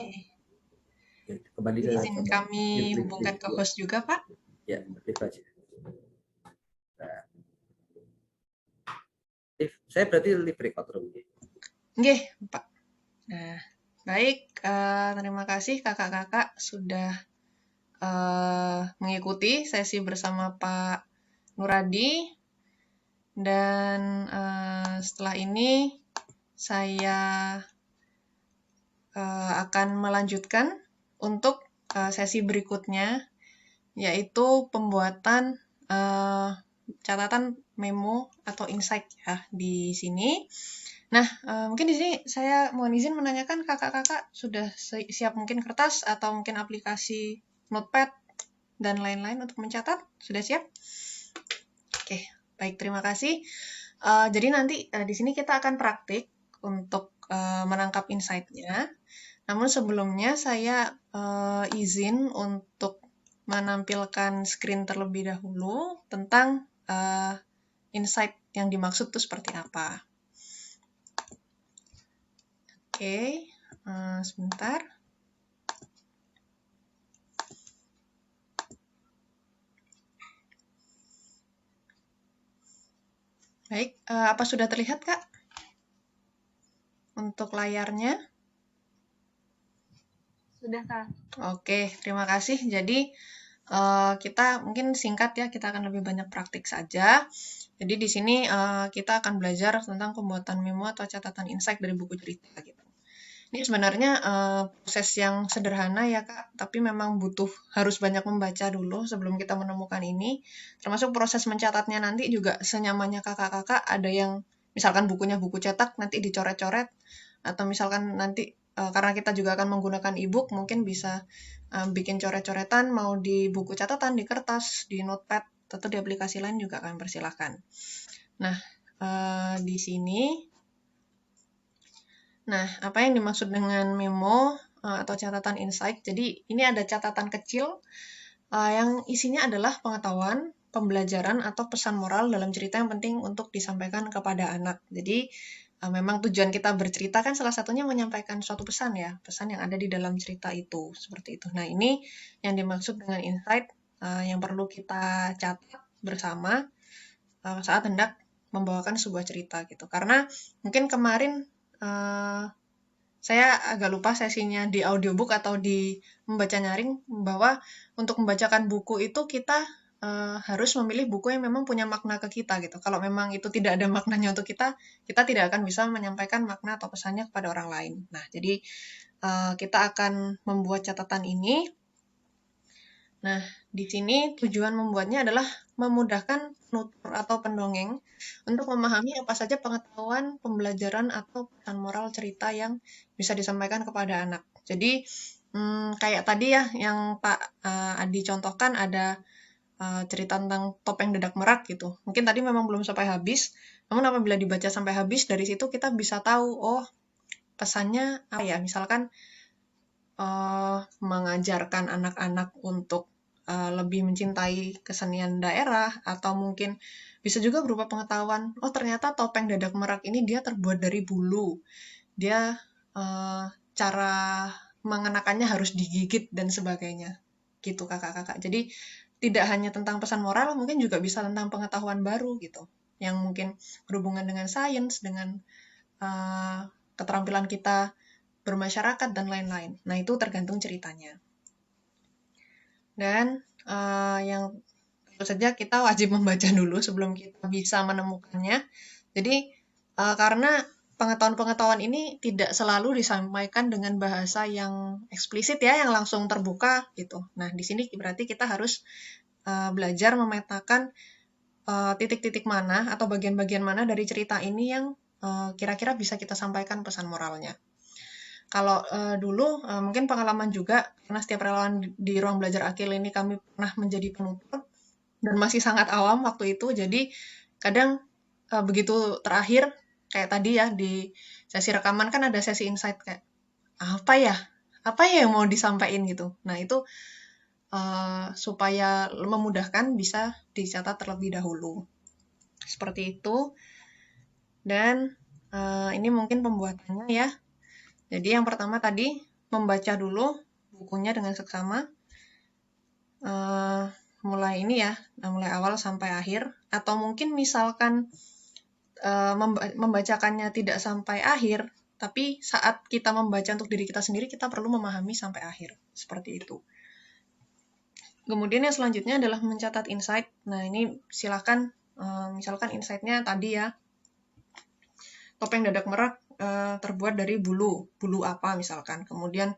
Kembali ke izin kami hubungkan ke host juga, Pak. Ya, live aja. Nah. Saya berarti live record dulu. Nggih, Pak. Nah, baik. Terima kasih kakak-kakak sudah mengikuti sesi bersama Pak Nuradi. Dan setelah ini saya akan melanjutkan untuk sesi berikutnya, yaitu pembuatan catatan memo atau insight ya di sini. Nah, mungkin di sini saya mohon izin menanyakan kakak-kakak sudah siap mungkin kertas atau mungkin aplikasi notepad dan lain-lain untuk mencatat? Sudah siap? Oke, baik, terima kasih. Jadi nanti di sini kita akan praktik untuk menangkap insight-nya. Namun sebelumnya saya izin untuk menampilkan screen terlebih dahulu tentang insight yang dimaksud itu seperti apa. Oke, sebentar. Baik, apa sudah terlihat, Kak? Untuk layarnya? Sudah, Kak. Oke, terima kasih. Jadi, kita mungkin singkat ya, kita akan lebih banyak praktik saja. Jadi, di sini kita akan belajar tentang pembuatan memo atau catatan insight dari buku cerita. Gitu. Ini sebenarnya proses yang sederhana ya Kak, tapi memang harus banyak membaca dulu sebelum kita menemukan ini. Termasuk proses mencatatnya nanti juga senyamannya kakak-kakak, ada yang misalkan bukunya buku cetak nanti dicoret-coret, atau misalkan nanti karena kita juga akan menggunakan e-book, mungkin bisa bikin coret-coretan, mau di buku catatan, di kertas, di notepad, atau di aplikasi lain juga akan persilahkan. Nah, di sini, nah, apa yang dimaksud dengan memo atau catatan insight? Jadi, ini ada catatan kecil yang isinya adalah pengetahuan, pembelajaran, atau pesan moral dalam cerita yang penting untuk disampaikan kepada anak. Jadi, memang tujuan kita bercerita kan salah satunya menyampaikan suatu pesan ya, pesan yang ada di dalam cerita itu, seperti itu. Nah, ini yang dimaksud dengan insight yang perlu kita catat bersama saat hendak membawakan sebuah cerita gitu. Karena mungkin kemarin saya agak lupa sesinya di audiobook atau di membaca nyaring, bahwa untuk membacakan buku itu kita harus memilih buku yang memang punya makna ke kita gitu. Kalau memang itu tidak ada maknanya untuk kita tidak akan bisa menyampaikan makna atau pesannya kepada orang lain. Nah, jadi kita akan membuat catatan ini. Nah, di sini tujuan membuatnya adalah memudahkan penutur atau pendongeng untuk memahami apa saja pengetahuan, pembelajaran, atau pesan moral cerita yang bisa disampaikan kepada anak. Jadi, kayak tadi ya, yang Pak Adi contohkan ada cerita tentang topeng dedak merak gitu. Mungkin tadi memang belum sampai habis, namun apabila dibaca sampai habis, dari situ kita bisa tahu, oh pesannya apa ya, misalkan mengajarkan anak-anak untuk lebih mencintai kesenian daerah, atau mungkin bisa juga berupa pengetahuan, oh ternyata topeng dedak merak ini dia terbuat dari bulu, dia cara mengenakannya harus digigit dan sebagainya, gitu kakak-kakak. Jadi tidak hanya tentang pesan moral, mungkin juga bisa tentang pengetahuan baru gitu, yang mungkin berhubungan dengan sains, dengan keterampilan kita bermasyarakat, dan lain-lain. Nah, itu tergantung ceritanya. Dan yang tentu saja kita wajib membaca dulu sebelum kita bisa menemukannya. Jadi, karena pengetahuan-pengetahuan ini tidak selalu disampaikan dengan bahasa yang eksplisit ya, yang langsung terbuka gitu. Nah, di sini berarti kita harus belajar memetakan titik-titik mana atau bagian-bagian mana dari cerita ini yang kira-kira bisa kita sampaikan pesan moralnya. Kalau dulu mungkin pengalaman juga, karena setiap relawan di ruang belajar akil ini kami pernah menjadi penutur dan masih sangat awam waktu itu, jadi kadang begitu terakhir, kayak tadi ya di sesi rekaman kan ada sesi insight kayak, apa ya yang mau disampaikan gitu. Nah itu supaya memudahkan bisa dicatat terlebih dahulu. Seperti itu. Dan ini mungkin pembuatannya ya. Jadi yang pertama tadi, membaca dulu bukunya dengan seksama. Mulai ini ya, mulai awal sampai akhir. Atau mungkin misalkan membacakannya tidak sampai akhir, tapi saat kita membaca untuk diri kita sendiri, kita perlu memahami sampai akhir. Seperti itu. Kemudian yang selanjutnya adalah mencatat insight. Nah ini silakan, misalkan insight-nya tadi ya, topeng dedak merak terbuat dari bulu apa misalkan, kemudian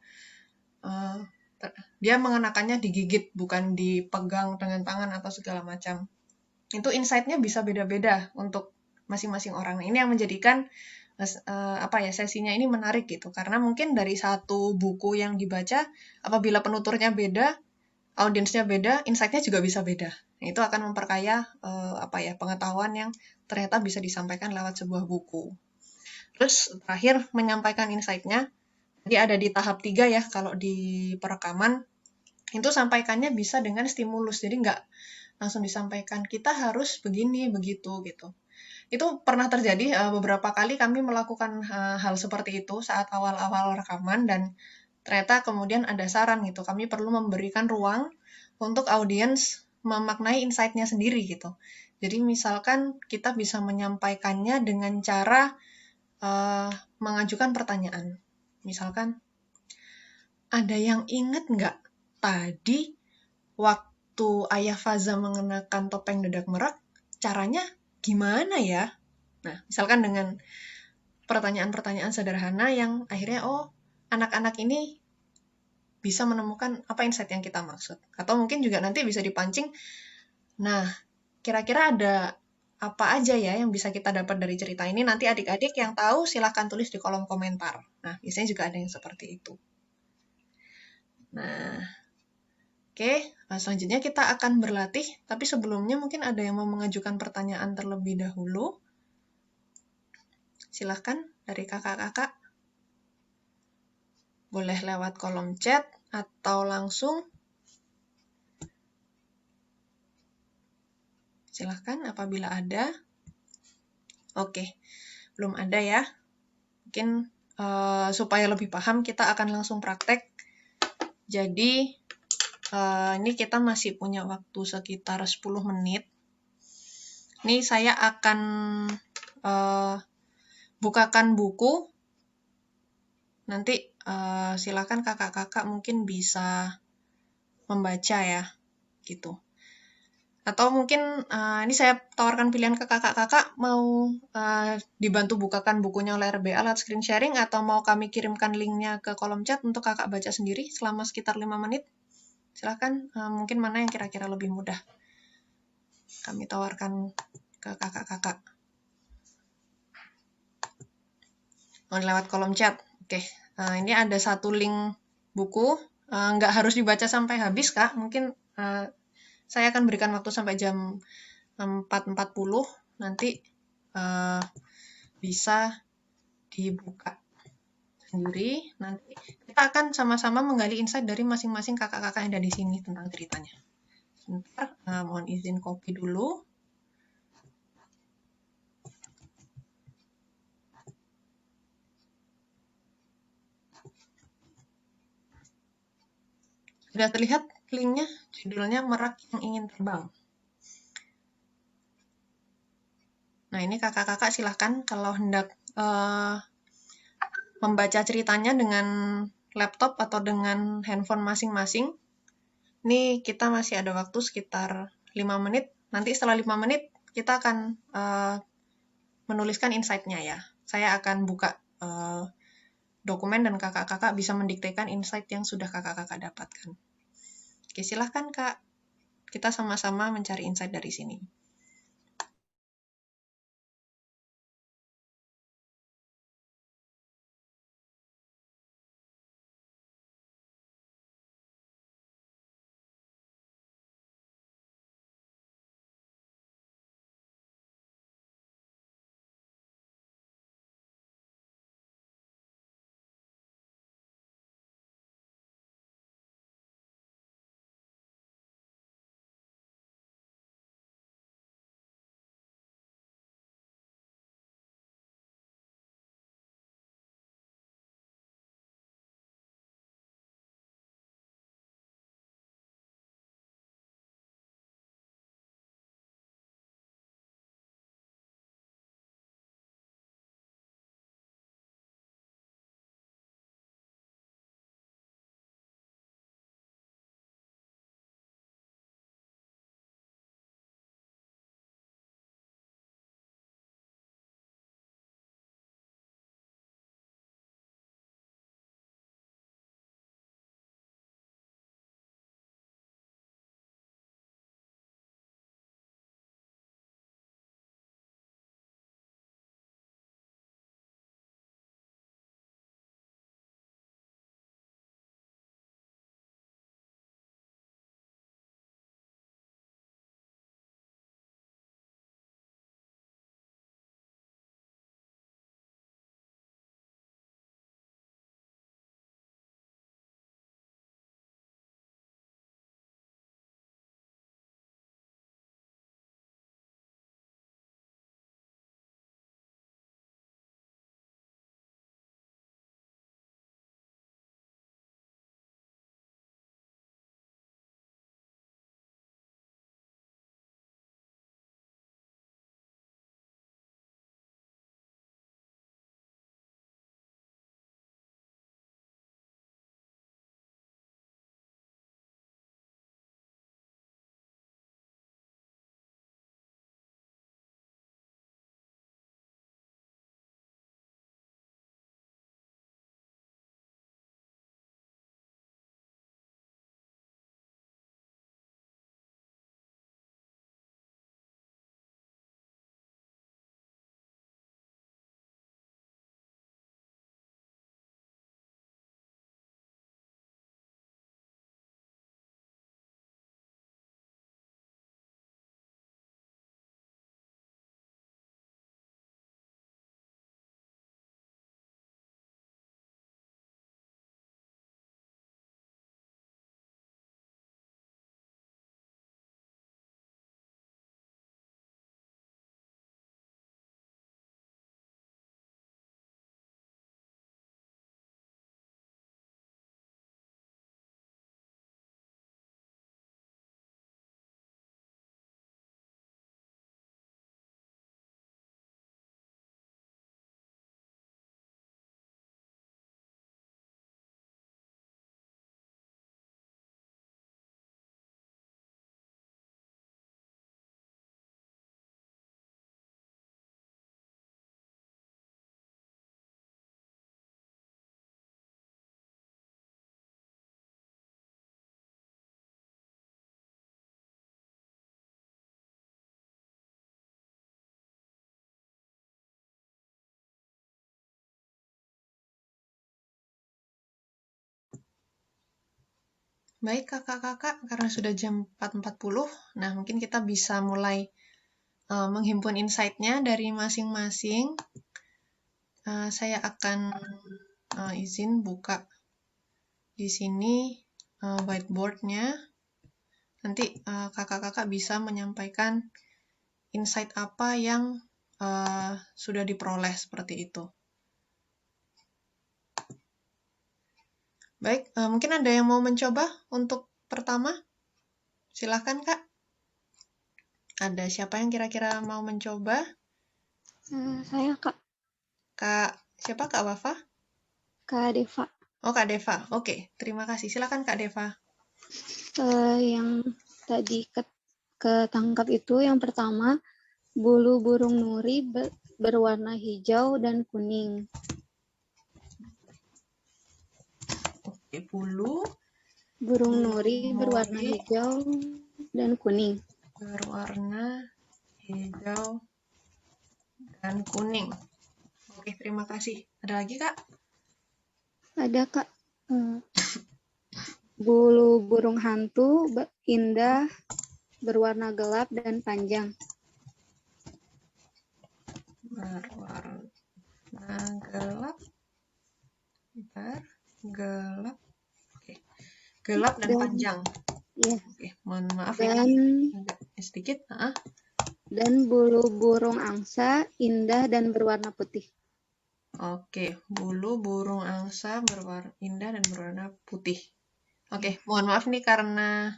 dia mengenakannya digigit, bukan dipegang dengan tangan atau segala macam. Itu insight-nya bisa beda-beda untuk masing-masing orang. Ini yang menjadikan sesinya ini menarik gitu, karena mungkin dari satu buku yang dibaca, apabila penuturnya beda, audiensnya beda, insight-nya juga bisa beda. Itu akan memperkaya pengetahuan yang ternyata bisa disampaikan lewat sebuah buku. Terus terakhir menyampaikan insight-nya, jadi ada di tahap 3 ya, kalau di perekaman, itu sampaikannya bisa dengan stimulus, jadi nggak langsung disampaikan, kita harus begini, begitu, gitu. Itu pernah terjadi, beberapa kali kami melakukan hal seperti itu saat awal-awal rekaman, dan ternyata kemudian ada saran gitu, kami perlu memberikan ruang untuk audiens memaknai insight-nya sendiri gitu. Jadi misalkan kita bisa menyampaikannya dengan cara mengajukan pertanyaan. Misalkan, ada yang ingat nggak tadi waktu Ayah Faza mengenakan topeng dedak merak, caranya gimana ya? Nah, misalkan dengan pertanyaan-pertanyaan sederhana yang akhirnya, oh anak-anak ini bisa menemukan apa insight yang kita maksud. Atau mungkin juga nanti bisa dipancing, nah kira-kira ada apa aja ya yang bisa kita dapat dari cerita ini. Nanti adik-adik yang tahu silahkan tulis di kolom komentar. Nah, biasanya juga ada yang seperti itu. Nah, oke, selanjutnya kita akan berlatih, tapi sebelumnya mungkin ada yang mau mengajukan pertanyaan terlebih dahulu. Silahkan dari kakak-kakak. Boleh lewat kolom chat atau langsung. Silahkan apabila ada. Oke, belum ada ya. Mungkin supaya lebih paham kita akan langsung praktek. Jadi ini kita masih punya waktu sekitar 10 menit. Ini saya akan bukakan buku. Nanti silakan kakak-kakak mungkin bisa membaca ya, gitu. Atau mungkin ini saya tawarkan pilihan ke kakak-kakak, mau dibantu bukakan bukunya oleh RBA lewat screen sharing, atau mau kami kirimkan linknya ke kolom chat untuk kakak baca sendiri selama sekitar 5 menit. Silahkan, mungkin mana yang kira-kira lebih mudah. Kami tawarkan ke kakak-kakak. Oh, lewat kolom chat. Oke, ini ada satu link buku. Nggak harus dibaca sampai habis, Kak. Mungkin saya akan berikan waktu sampai jam 4.40. Nanti bisa dibuka sendiri. Nanti kita akan sama-sama menggali insight dari masing-masing kakak-kakak yang ada di sini tentang ceritanya. Sebentar, mohon izin copy dulu. Sudah terlihat linknya? Judulnya Merak yang Ingin Terbang. Nah, ini kakak-kakak silahkan kalau hendak membaca ceritanya dengan laptop atau dengan handphone masing-masing. Ini kita masih ada waktu sekitar 5 menit. Nanti setelah 5 menit, kita akan menuliskan insight-nya ya. Saya akan buka dokumen dan kakak-kakak bisa mendiktekan insight yang sudah kakak-kakak dapatkan. Oke, silahkan Kak. Kita sama-sama mencari insight dari sini. Baik kakak-kakak, karena sudah jam 4.40, nah mungkin kita bisa mulai menghimpun insight-nya dari masing-masing. Saya akan izin buka di sini whiteboard-nya. Nanti kakak-kakak bisa menyampaikan insight apa yang sudah diperoleh seperti itu. Baik, mungkin ada yang mau mencoba untuk pertama? Silahkan Kak. Ada siapa yang kira-kira mau mencoba? Saya Kak, Kak, siapa Kak Wafa? Kak Deva. Oh, Kak Deva. Oke, terima kasih. Silakan Kak Deva. Yang tadi ketangkap itu yang pertama, bulu burung nuri berwarna hijau dan kuning. Oke, bulu Burung nuri berwarna nuri hijau dan kuning. berwarna hijau dan kuning. Oke, terima kasih. Ada lagi, Kak? Ada Kak, bulu burung hantu indah berwarna gelap dan panjang. Berwarna gelap. Gelap. Oke. Gelap dan panjang. Iya. Oke, mohon maaf Dan ini agak sedikit. dan bulu burung angsa indah dan berwarna putih. Oke, bulu burung angsa berwarna indah dan berwarna putih. Oke, mohon maaf nih karena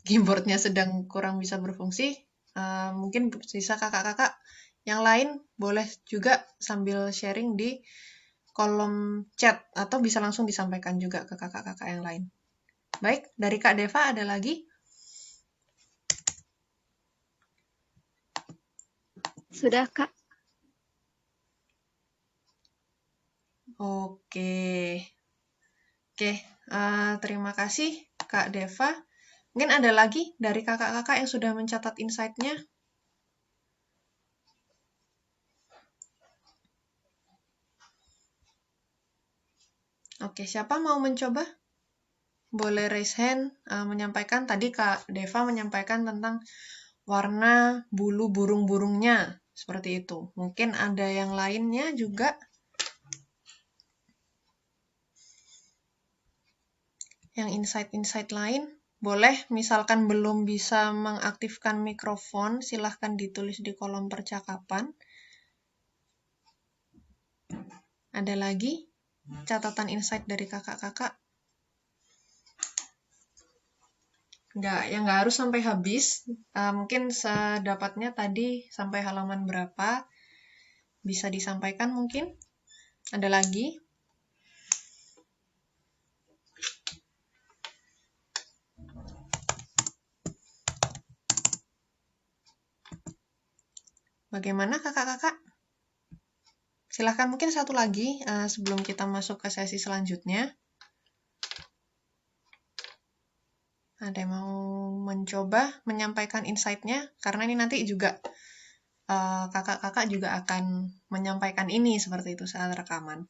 keyboardnya sedang kurang bisa berfungsi. Mungkin sisa kakak-kakak yang lain boleh juga sambil sharing di kolom chat atau bisa langsung disampaikan juga ke kakak-kakak yang lain. Baik, dari Kak Deva ada lagi? Sudah Kak. Oke, terima kasih Kak Deva. Mungkin ada lagi dari kakak-kakak yang sudah mencatat insight-nya? Oke, siapa mau mencoba? Boleh raise hand, menyampaikan. Tadi Kak Deva menyampaikan tentang warna bulu burung-burungnya. Seperti itu. Mungkin ada yang lainnya juga. Yang insight-insight lain. Boleh, misalkan belum bisa mengaktifkan mikrofon, silahkan ditulis di kolom percakapan. Ada lagi catatan insight dari kakak-kakak? Nggak harus sampai habis. Mungkin sedapatnya tadi sampai halaman berapa bisa disampaikan mungkin. Ada lagi? Bagaimana kakak-kakak? Silahkan mungkin satu lagi sebelum kita masuk ke sesi selanjutnya. Ada yang mau mencoba menyampaikan insight-nya? Karena ini nanti juga kakak-kakak juga akan menyampaikan ini seperti itu saat rekaman.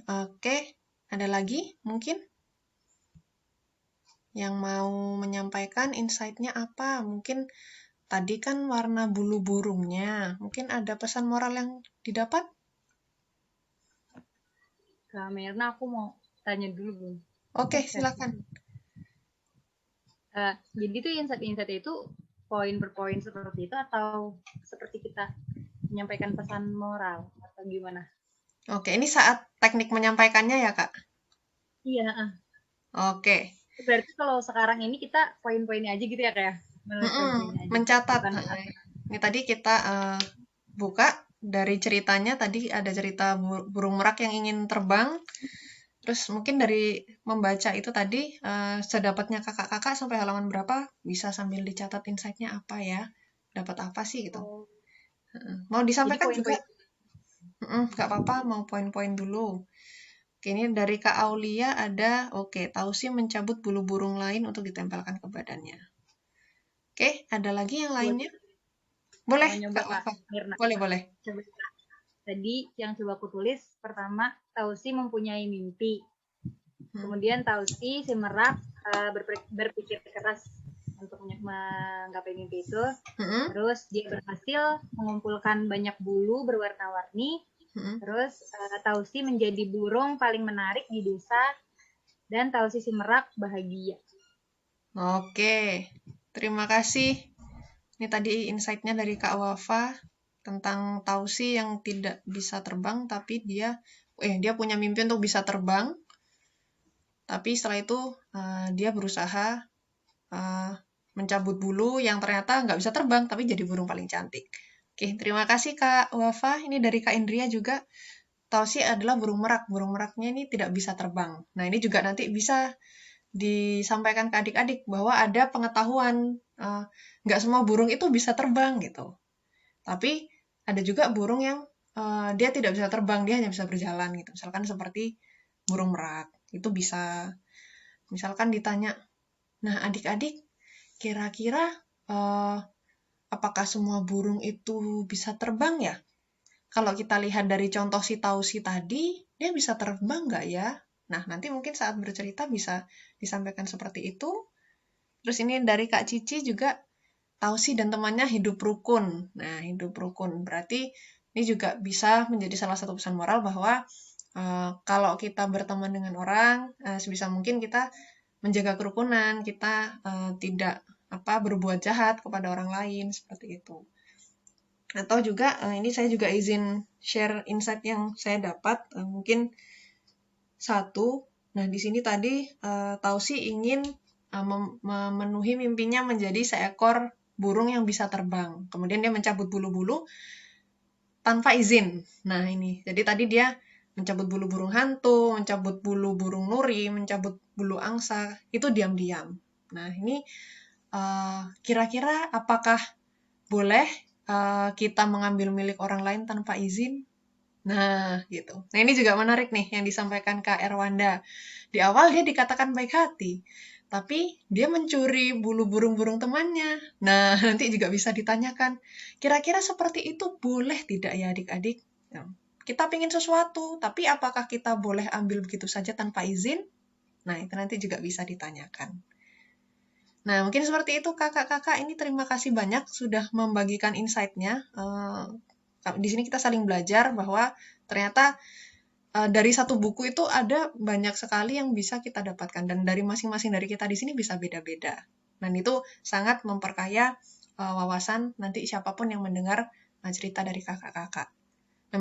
Oke. Ada lagi mungkin? Yang mau menyampaikan insight-nya apa? Mungkin tadi kan warna bulu burungnya. Mungkin ada pesan moral yang didapat? Kak Mirna, aku mau tanya dulu, Bu. Oke, silakan. Jadi tuh insight-insight itu poin per poin seperti itu atau seperti kita menyampaikan pesan moral atau gimana? Oke, ini saat teknik menyampaikannya ya, Kak? Iya. Oke. Berarti kalau sekarang ini kita poin-poinnya aja gitu ya, Kak? Mencatat. Ini tadi kita buka dari ceritanya. Tadi ada cerita burung merak yang ingin terbang. Terus mungkin dari membaca itu tadi, sedapatnya kakak-kakak sampai halaman berapa, bisa sambil dicatat insight-nya apa ya, dapat apa sih gitu. Mau disampaikan juga? Nggak apa-apa, mau poin-poin dulu. Oke, ini dari Kak Aulia ada, tahu sih mencabut bulu burung lain untuk ditempelkan ke badannya. Oke, ada lagi yang lainnya? Boleh, Mau nyoba Kak Kak Wafa. Mirna? Boleh. Coba. Tadi yang coba aku tulis pertama, Tausi mempunyai mimpi. Kemudian Tausi si merak berpikir keras untuk menggapai mimpi itu. Terus dia berhasil mengumpulkan banyak bulu berwarna-warni. Terus Tausi menjadi burung paling menarik di desa. Dan Tausi si merak bahagia. Oke, terima kasih. Ini tadi insight-nya dari Kak Wafa tentang Tausi yang tidak bisa terbang, tapi dia punya mimpi untuk bisa terbang. Tapi setelah itu dia berusaha mencabut bulu yang ternyata nggak bisa terbang, tapi jadi burung paling cantik. Oke, terima kasih Kak Wafa. Ini dari Kak Indria juga. Tausi adalah burung merak. Burung meraknya ini tidak bisa terbang. Nah, ini juga nanti bisa disampaikan ke adik-adik bahwa ada pengetahuan nggak semua burung itu bisa terbang gitu. Tapi ada juga burung yang dia tidak bisa terbang, dia hanya bisa berjalan gitu. Misalkan seperti burung merak, itu bisa. Misalkan ditanya, nah adik-adik kira-kira apakah semua burung itu bisa terbang ya? Kalau kita lihat dari contoh si Tausi tadi, dia bisa terbang nggak ya? Nah, nanti mungkin saat bercerita bisa disampaikan seperti itu. Terus ini dari Kak Cici juga, Tausi dan temannya hidup rukun. Nah, hidup rukun. Berarti ini juga bisa menjadi salah satu pesan moral bahwa kalau kita berteman dengan orang, sebisa mungkin kita menjaga kerukunan, kita tidak berbuat jahat kepada orang lain, seperti itu. Atau juga ini saya juga izin share insight yang saya dapat, mungkin satu. Nah, di sini tadi Tausi ingin memenuhi mimpinya menjadi seekor burung yang bisa terbang. Kemudian dia mencabut bulu-bulu tanpa izin. Nah, ini. Jadi tadi dia mencabut bulu burung hantu, mencabut bulu burung nuri, mencabut bulu angsa, itu diam-diam. Nah, ini kira-kira apakah boleh kita mengambil milik orang lain tanpa izin? Nah, gitu. Nah, ini juga menarik nih yang disampaikan Kak Erwanda. Di awal dia dikatakan baik hati, tapi dia mencuri bulu burung-burung temannya. Nah, nanti juga bisa ditanyakan, kira-kira seperti itu boleh tidak ya adik-adik? Ya. Kita pingin sesuatu, tapi apakah kita boleh ambil begitu saja tanpa izin? Nah, itu nanti juga bisa ditanyakan. Nah, mungkin seperti itu kakak-kakak. Ini terima kasih banyak sudah membagikan insight-nya. Di sini kita saling belajar bahwa ternyata dari satu buku itu ada banyak sekali yang bisa kita dapatkan, dan dari masing-masing dari kita di sini bisa beda-beda. Dan itu sangat memperkaya wawasan nanti siapapun yang mendengar cerita dari kakak-kakak.